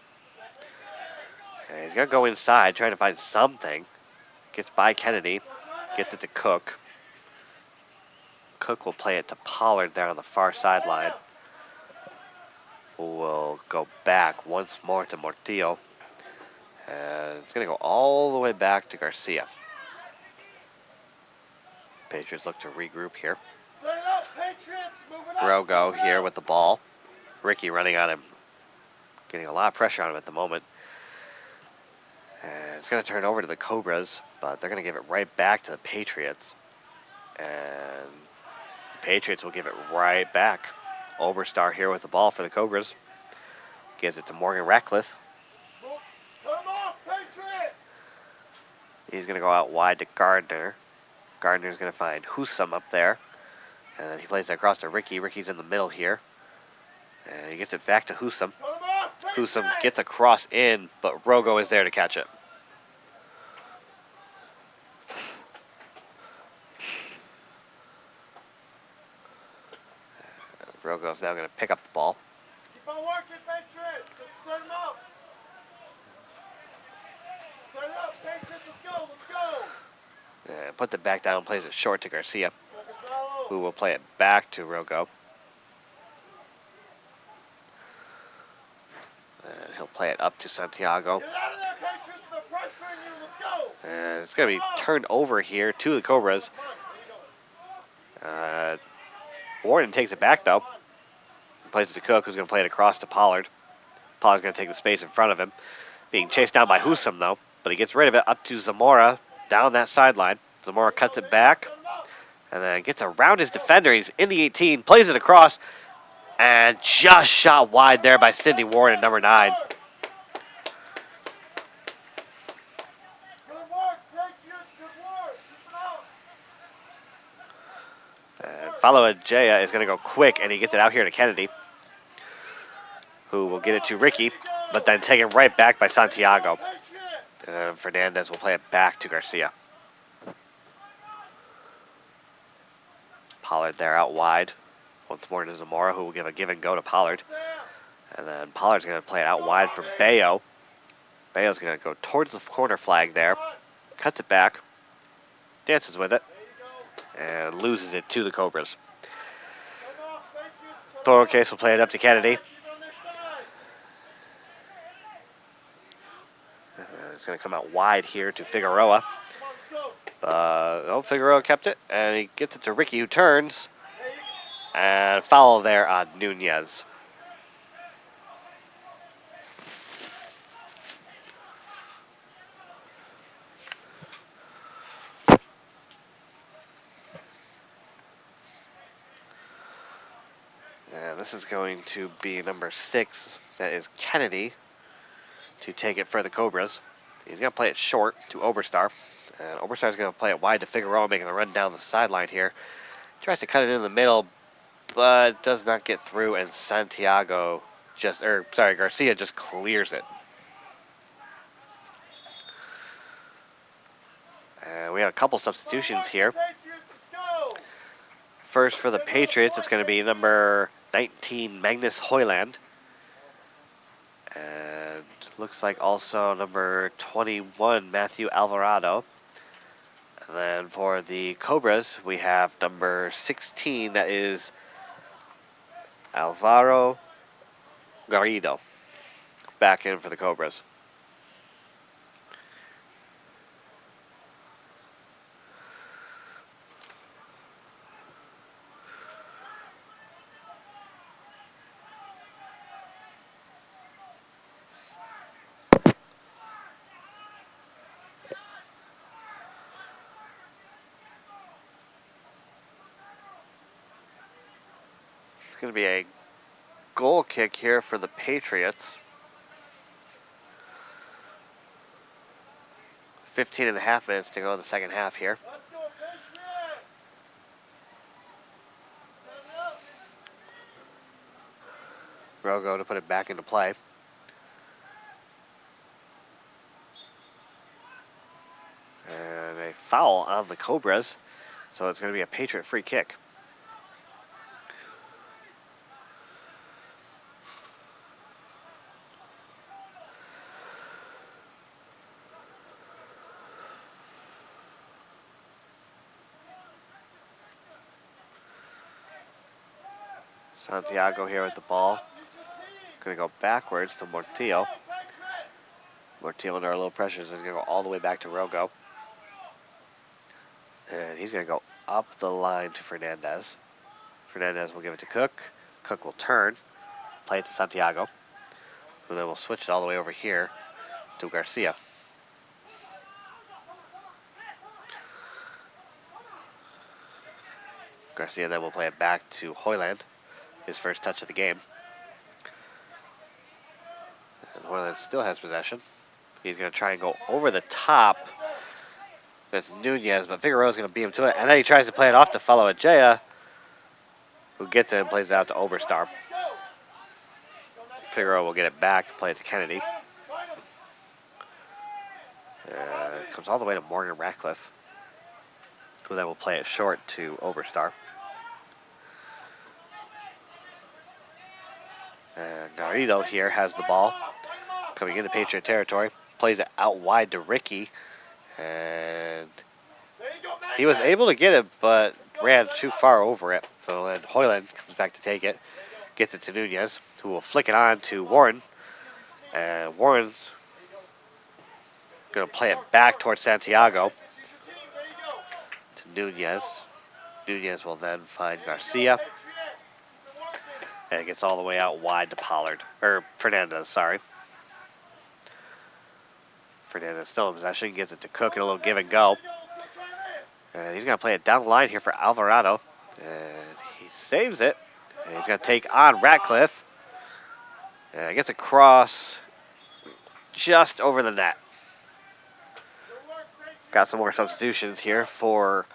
And he's going to go inside, trying to find something. Gets by Kennedy. Gets it to Cook. Cook will play it to Pollard there on the far sideline. Who will go back once more to Mortillo. And it's going to go all the way back to Garcia. Patriots look to regroup here. Set it up, Patriots. Move it up. Rogo move it here up. with the ball. Ricky running on him. Getting a lot of pressure on him at the moment. And it's going to turn over to the Cobras, but they're going to give it right back to the Patriots. And the Patriots will give it right back. Oberstar here with the ball for the Cobras. Gives it to Morgan Ratcliffe. Come off, Patriots. He's going to go out wide to Gardner. Gardner's going to find Husum up there. And then he plays it across to Ricky. Ricky's in the middle here. And he gets it back to Husum. Come off, Patriots. Husum gets a cross in, but Rogo is there to catch it. Rogo's now going to pick up the ball. Keep on working, Patriots. Let's set them up. Set it up, Patriots. Let's go. Let's go. And puts it back down and plays it short to Garcia, Go, Gonzalo. who will play it back to Rogo. And he'll play it up to Santiago. Get out of there, Patriots. They're pressuring you. Let's go. And it's going to be turned over here to the Cobras. Come on. Where you going? Warden takes it back, though. Plays it to Cook, who's going to play it across to Pollard. Pollard's going to take the space in front of him. Being chased down by Husum, though. But he gets rid of it up to Zamora down that sideline. Zamora cuts it back. And then gets around his defender. He's in the 18. Plays it across. And just shot wide there by Sidney Warden, number 9. Good work, Patriots. Good work. Keep it up. And Follow Jaya is going to go quick, and he gets it out here to Kennedy, who will get it to Ricky, but then taken right back by Santiago. And Fernandez will play it back to Garcia. Pollard there out wide. Once more to Zamora, who will give a give and go to Pollard. And then Pollard's going to play it out wide for Bayo. Bayo's going to go towards the corner flag there. Cuts it back. Dances with it. And loses it to the Cobras. Toro Case will play it up to Kennedy. It's going to come out wide here to Figueroa. Figueroa kept it, and he gets it to Ricky, who turns. And foul there on Nunez. And this is going to be number 6. That is Kennedy to take it for the Cobras. He's going to play it short to Oberstar. And Oberstar's going to play it wide to Figueroa, making a run down the sideline here. Tries to cut it in the middle, but does not get through, and Garcia just clears it. we have a couple substitutions here. Patriots, let's go. First for the Patriots, it's going to be number 19, Magnus Hoyland. And looks like also number 21, Matthew Alvarado. And then for the Cobras, we have number 16, that is Alvaro Garrido, back in for the Cobras. It's going to be a goal kick here for the Patriots. 15 and a half minutes to go in the second half here. Let's go, Patriots. Set it up. Rogo to put it back into play. And a foul on the Cobras. So it's going to be a Patriot free kick. Santiago here with the ball. Going to go backwards to Mortillo. Mortillo under a little pressure, so he's going to go all the way back to Rogo. And he's going to go up the line to Fernandez. Fernandez will give it to Cook. Cook will turn, play it to Santiago, who then will switch it all the way over here to Garcia. Garcia then will play it back to Hoyland, his first touch of the game. And Hoyland still has possession. He's going to try and go over the top. That's Nunez, but Figueroa's going to beat him to it. And then he tries to play it off to Follow Ajaya, who gets it and plays it out to Oberstar. Figueroa will get it back, play it to Kennedy. It comes all the way to Morgan Ratcliffe, who then will play it short to Oberstar. And Garrido here has the ball, coming into Patriot territory. Plays it out wide to Ricky, and he was able to get it, but ran too far over it. So then Hoyland comes back to take it, gets it to Nunez, who will flick it on to Warren. And Warren's going to play it back towards Santiago to Nunez. Nunez will then find Garcia. And it gets all the way out wide to Pollard. Or Fernandez, sorry. Fernandez still in possession. Gets it to Cook in a little give and go. And he's going to play it down the line here for Alvarado. And he saves it. And he's going to take on Ratcliffe. And gets across just over the net. Got some more substitutions here for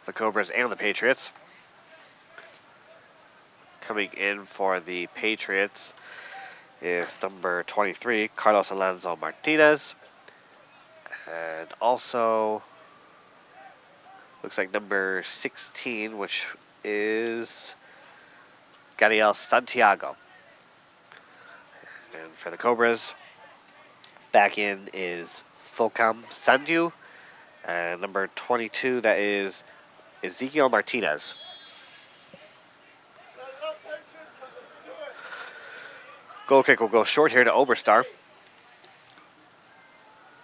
the Cobras and the Patriots. Coming in for the Patriots is number 23, Carlos Alonso Martinez. And also looks like number 16, which is Gadiel Santiago. And for the Cobras, back in is Focam Sandu. And number 22, that is Ezekiel Martinez. Goal kick will go short here to Oberstar,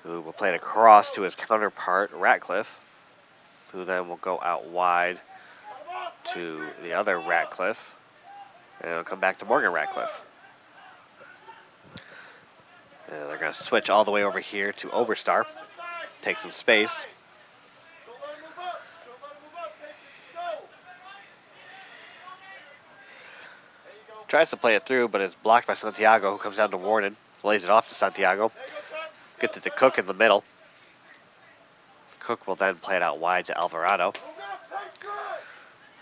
who will play it across to his counterpart, Ratcliffe, who then will go out wide to the other Ratcliffe, and it'll come back to Morgan Ratcliffe. And they're going to switch all the way over here to Oberstar, take some space. Tries to play it through, but is blocked by Santiago, who comes down to Warden, lays it off to Santiago, gets it to Cook in the middle. Cook will then play it out wide to Alvarado.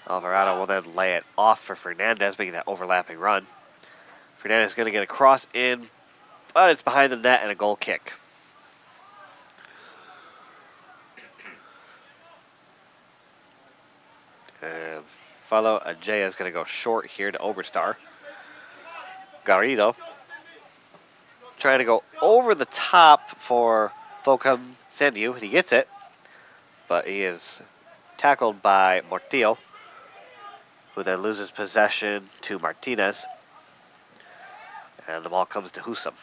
Alvarado will then lay it off for Fernandez, making that overlapping run. Fernandez is going to get a cross in, but it's behind the net and a goal kick. And follow Ajay is going to go short here to Oberstar. Garrido trying to go over the top for Focum Sendu, and he gets it, but he is tackled by Mortillo, who then loses possession to Martinez, and the ball comes to Husum,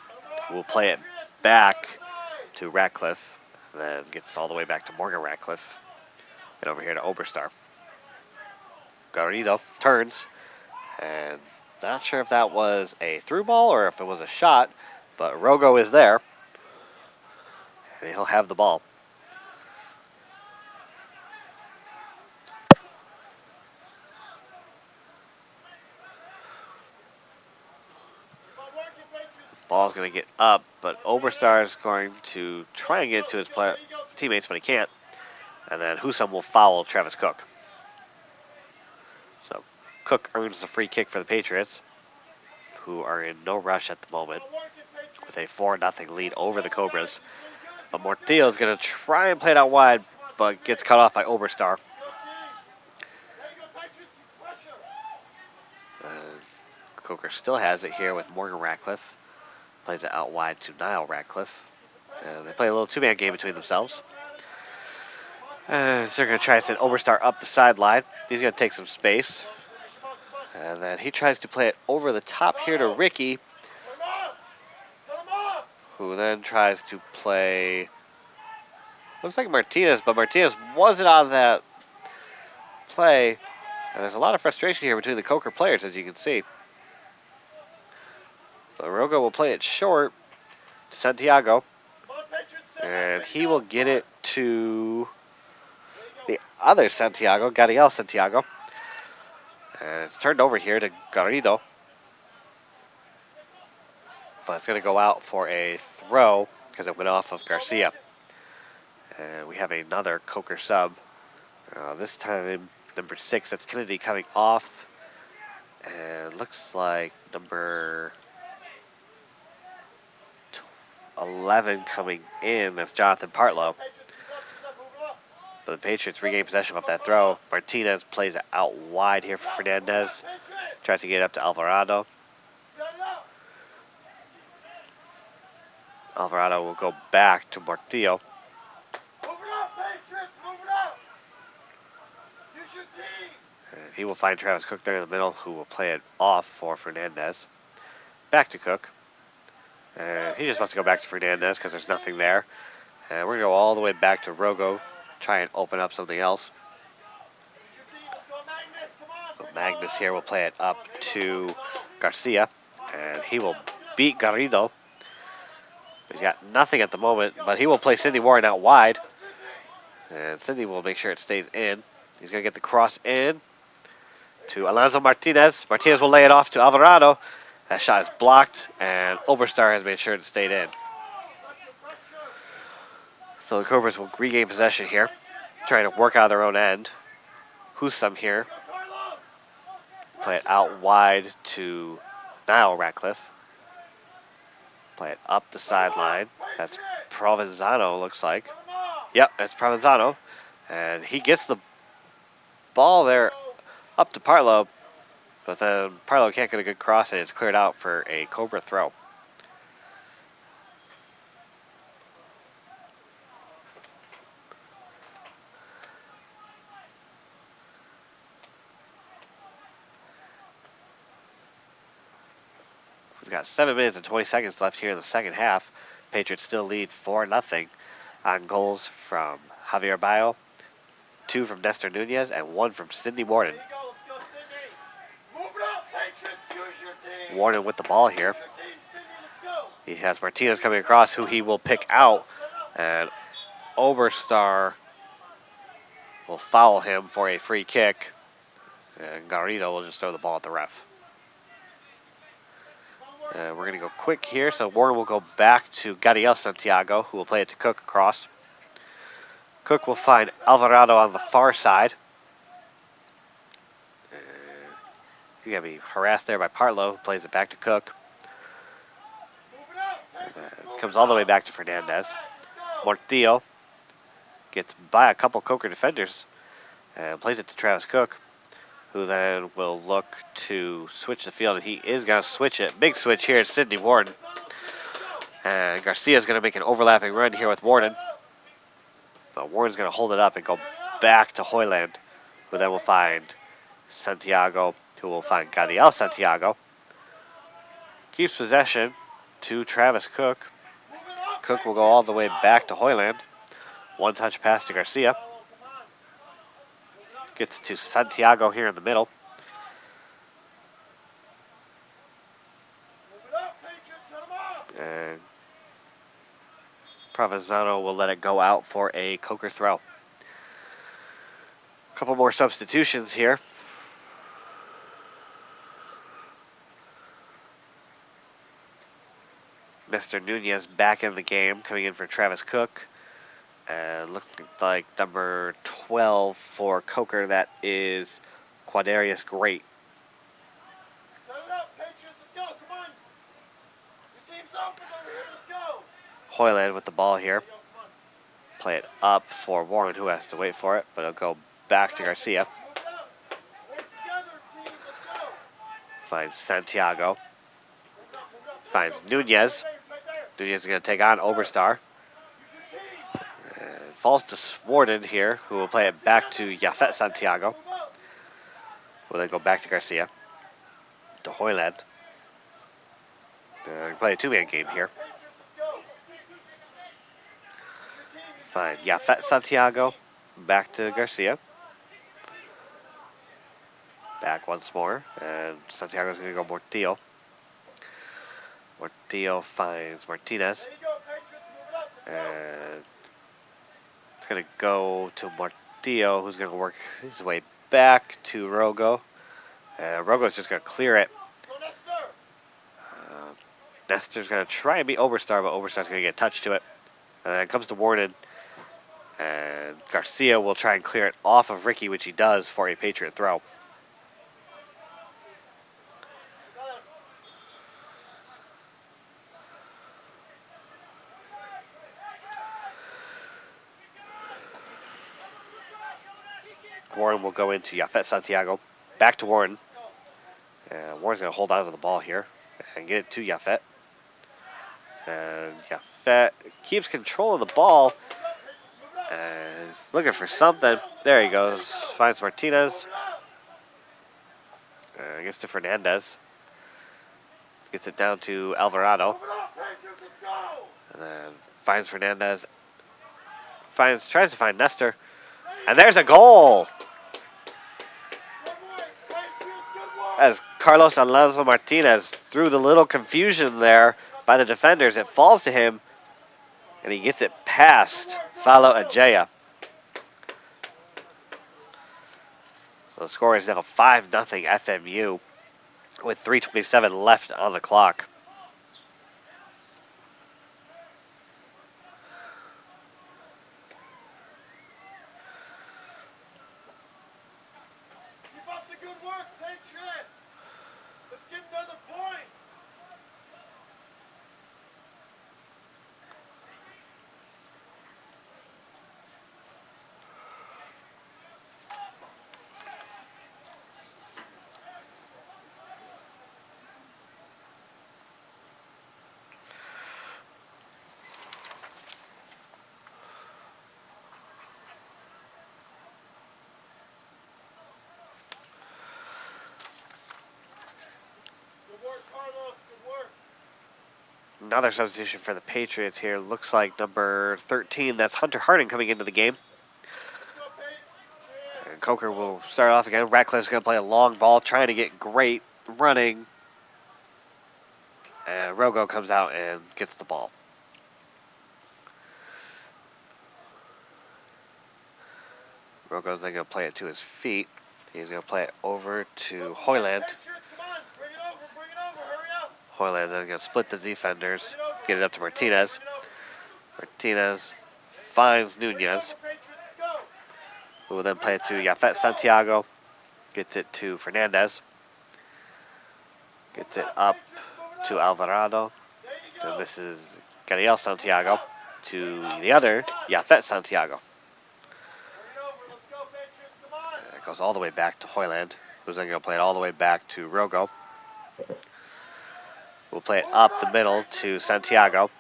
who will play it back to Ratcliffe, and then gets all the way back to Morgan Ratcliffe, and over here to Oberstar. Garrido turns, and not sure if that was a through ball or if it was a shot, but Rogo is there, and he'll have the ball. Ball's going to get up, but Oberstar is going to try and get to his teammates, but he can't. And then Husum will foul Travis Cook. So Cook earns the free kick for the Patriots, who are in no rush at the moment, with a 4-0 lead over the Cobras. But Mortillo is going to try and play it out wide, but gets cut off by Oberstar. Coker still has it here with Morgan Ratcliffe. Plays it out wide to Niall Ratcliffe. And they play a little two-man game between themselves. So they're going to try to send Oberstar up the sideline. He's going to take some space. And then he tries to play it over the top here to Ricky, who then tries to play, looks like Martinez, but Martinez wasn't on that play. And there's a lot of frustration here between the Coker players, as you can see. But Rogo will play it short to Santiago. And he will get it to the other Santiago, Gadiel Santiago. And it's turned over here to Garrido. But it's going to go out for a throw because it went off of Garcia. And we have another Coker sub. This time, number 6, that's Kennedy coming off. And looks like number 11 coming in, that's Jonathan Partlow. But the Patriots regain possession of that throw. Martinez plays it out wide here for Fernandez. Tries to get it up to Alvarado. Alvarado will go back to Mortillo. And he will find Travis Cook there in the middle, who will play it off for Fernandez. Back to Cook. And he just wants to go back to Fernandez because there's nothing there. And we're going to go all the way back to Rogo, try and open up something else. So Magnus here will play it up to Garcia, and he will beat Garrido. He's got nothing at the moment, but he will play Sidney Warren out wide. And Sidney will make sure it stays in. He's going to get the cross in to Alonso Martinez. Martinez will lay it off to Alvarado. That shot is blocked, and Oberstar has made sure it stayed in. So the Cobras will regain possession here, trying to work out of their own end. Husum here. Play it out wide to Niall Ratcliffe. Play it up the sideline. That's Provenzano, looks like. Yep, that's Provenzano. And he gets the ball there up to Partlow, but then Partlow can't get a good cross, and it's cleared out for a Cobra throw. We've got 7 minutes and 20 seconds left here in the second half. Patriots still lead 4-0 on goals from Javier Bayo, 2 from Nestor Nunez, and 1 from Sidney Warden. Warden with the ball here. He has Martinez coming across, who he will pick out, and Oberstar will foul him for a free kick, and Garrido will just throw the ball at the ref. We're going to go quick here, so Warren will go back to Gadiel Santiago, who will play it to Cook across. Cook will find Alvarado on the far side. He's going to be harassed there by Partlow, who plays it back to Cook. Comes all the way back to Fernandez. Mortillo gets by a couple Coker defenders and plays it to Travis Cook. who then will look to switch the field, and he is going to switch it. Big switch here. It's Sidney Warden. And Garcia's going to make an overlapping run here with Warden. But Warden's going to hold it up and go back to Hoyland, who then will find Santiago, who will find Gadiel Santiago. Keeps possession to Travis Cook. Cook will go all the way back to Hoyland. One touch pass to Garcia. Gets to Santiago here in the middle. And Provenzano will let it go out for a Coker throw. A couple more substitutions here. Mr. Nunez back in the game, coming in for Travis Cook. And looking like number 12 for Coker, that is Quadarius Great. Set it up, Patriots, let's go, come on. Your team's open over here, let's go. Hoyland with the ball here. There you go, come on. Play it up for Warren, who has to wait for it, but it'll go back to Garcia. Move it up. Work together, team, let's go. Finds Santiago. Move it up, move it up. Finds Right there, Nunez. right there. Nunez is going to take on Oberstar. Use your team. And falls to Warden here, who will play it back to Yafet Santiago. Move up. Will then go back to Garcia. To Hoyland. Play a two-man game here. Patriots, let's go. Use your team, Find Yafet Santiago. Back to Garcia. Back once more. And Santiago's going to go Mortillo. Mortillo finds Martinez. There you go, Patriots, move it up, let's go. And it's going to go to Mortillo, who's going to work his way back to Rogo. And Rogo's just going to clear it. Go, Nestor. Nestor's going to try and beat Oberstar, but Oberstar's going to get a touch to it. And then it comes to Warden. And Garcia will try and clear it off of Ricky, which he does for a Patriot throw. Warren will go into Yafet Santiago. Back to Warren. And Warren's going to hold on to the ball here and get it to Yafet. And Yafet keeps control of the ball. And he's looking for something. There he goes. Finds Martinez. Gets to Fernandez. Gets it down to Alvarado. Move it up, Patriots, let's go. And then finds Fernandez. Tries to find Nestor. And there's a goal! Good work, Patriots, good work. As Carlos Alonso Martinez, through the little confusion there by the defenders, it falls to him. And he gets it past Falo Ajaya. So the score is now 5-0 FMU with 3:27 left on the clock. Keep up the good work, Patriots. Let's get another point. Good work, Carlos, good work. Another substitution for the Patriots here. Looks like number 13, that's Hunter Harding coming into the game. Let's go, Patriots. And Coker will start off again. Ratcliffe's going to play a long ball, trying to get great running. And Rogo comes out and gets the ball. Rogo's then going to play it to his feet. He's going to play it over to Hoyland. Patriots, come on. Bring it over, hurry up. Hoyland then going to split the defenders. Get it up to Martinez. Bring it over. Martinez finds Bring it Nunez, over, Patriots, let's go. who will then play it to Yafet Santiago. Gets it to Fernandez. Gets it up to Alvarado. There you go. And this is Gadiel Santiago to the other, Yafet Santiago. Bring it over, let's go, Patriots, come on. And it goes all the way back to Hoyland, who's then going to play it all the way back to Rogo. We'll play it up the middle to Santiago.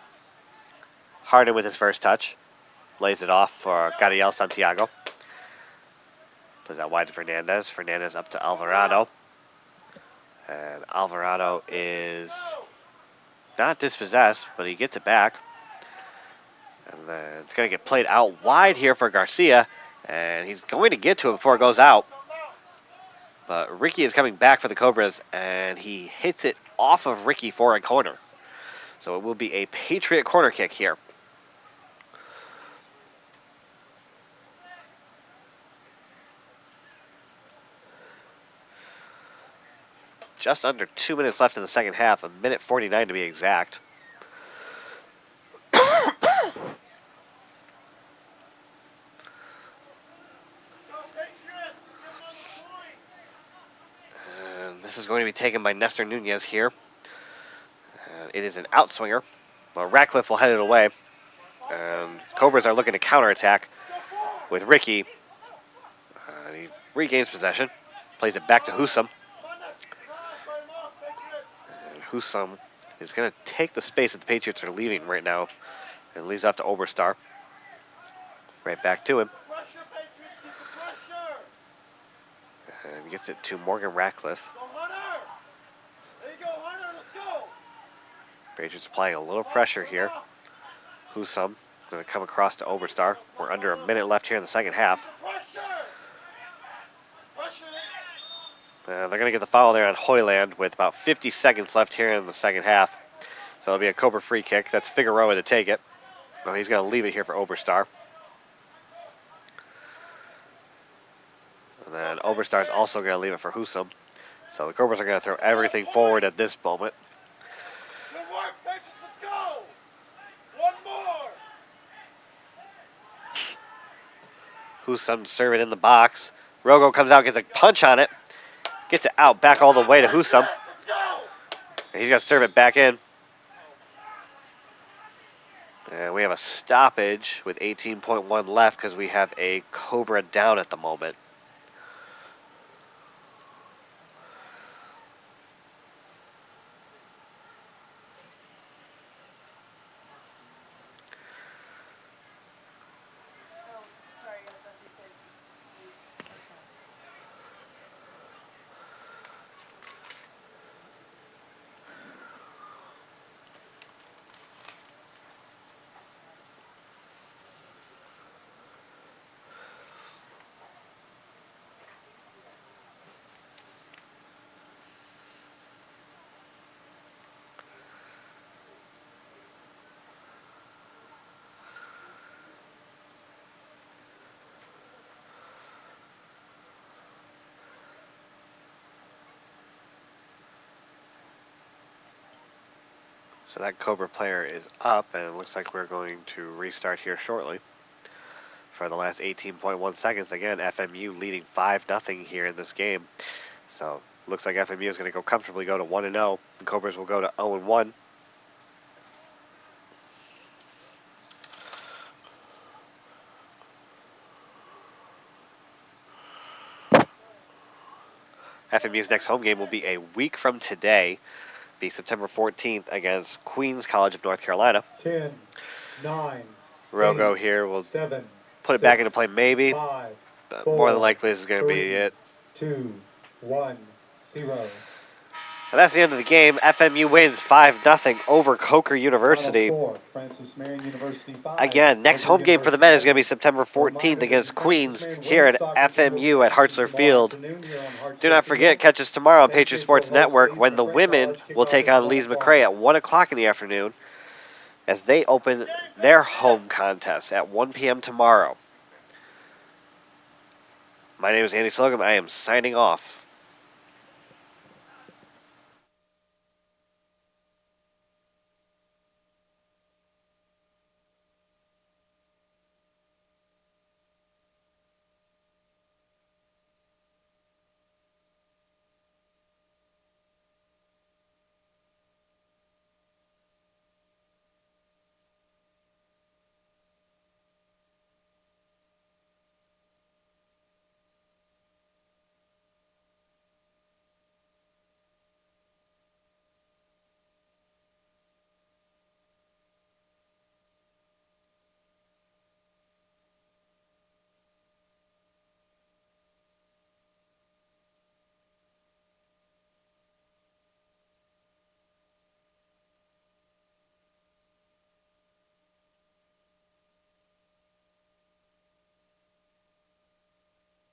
Harden with his first touch. Lays it off for Gadiel Santiago. Plays that wide to Fernandez. Fernandez up to Alvarado. And Alvarado is not dispossessed, but he gets it back. And then it's going to get played out wide here for Garcia. And he's going to get to it before it goes out. But Ricky is coming back for the Cobras, and he hits it off of Ricky for a corner. So it will be a Patriot corner kick here. Just under 2 minutes left in the second half, a minute 49 to be exact. And this is going to be taken by Nestor Nunez here. And it is an outswinger. Well, Ratcliffe will head it away. And Cobras are looking to counterattack with Ricky. He regains possession. Plays it back to Husam. And Husam is going to take the space that the Patriots are leaving right now. And leaves off to Oberstar. Right back to him. And gets it to Morgan Ratcliffe. Patriots applying a little pressure here. Husam going to come across to Oberstar. We're under a minute left here in the second half. They're going to get the foul there on Hoyland with about 50 seconds left here in the second half. So it'll be a Cobra free kick. That's Figueroa to take it. Well, he's going to leave it here for Oberstar. And then Oberstar's also going to leave it for Husam. So the Cobras are going to throw everything forward at this moment. Good work, Patriots, let's go! One more! Husam to serve it in the box. Rogo comes out, gets a punch on it. Gets it out, back all the way to Husam. And he's going to serve it back in. And we have a stoppage with 18.1 left because we have a Cobra down at the moment. So that Cobra player is up, and it looks like we're going to restart here shortly. For the last 18.1 seconds, again, FMU leading 5-0 here in this game. So looks like FMU is going to go comfortably go to 1-0. The Cobras will go to 0-1. FMU's next home game will be a week from today, be September 14th against Queens College of North Carolina. 10, 9, Rogo 8, here will 7, put it back into play maybe, 5, but 4, more than likely this is going to be 3, it. 2, 1, 0. And that's the end of the game. FMU wins 5-0 over Coker University. Final score, Francis Marion University 5, Again, next Coker home game for the University men is going to be 1. September 14th Reminder against that the Francis Queens Marion here women's at soccer team will FMU at be Hartzler tomorrow Field. afternoon here on Hartzler Do not forget, Field. catch us tomorrow on Patriot Patriots Sports will host Network Lisa when the McRae women College. will Kickoff take at on 1 Lees o'clock. McRae at 1 o'clock in the afternoon as they open their home contest at 1 p.m. tomorrow. My name is Andy Slocum. I am signing off.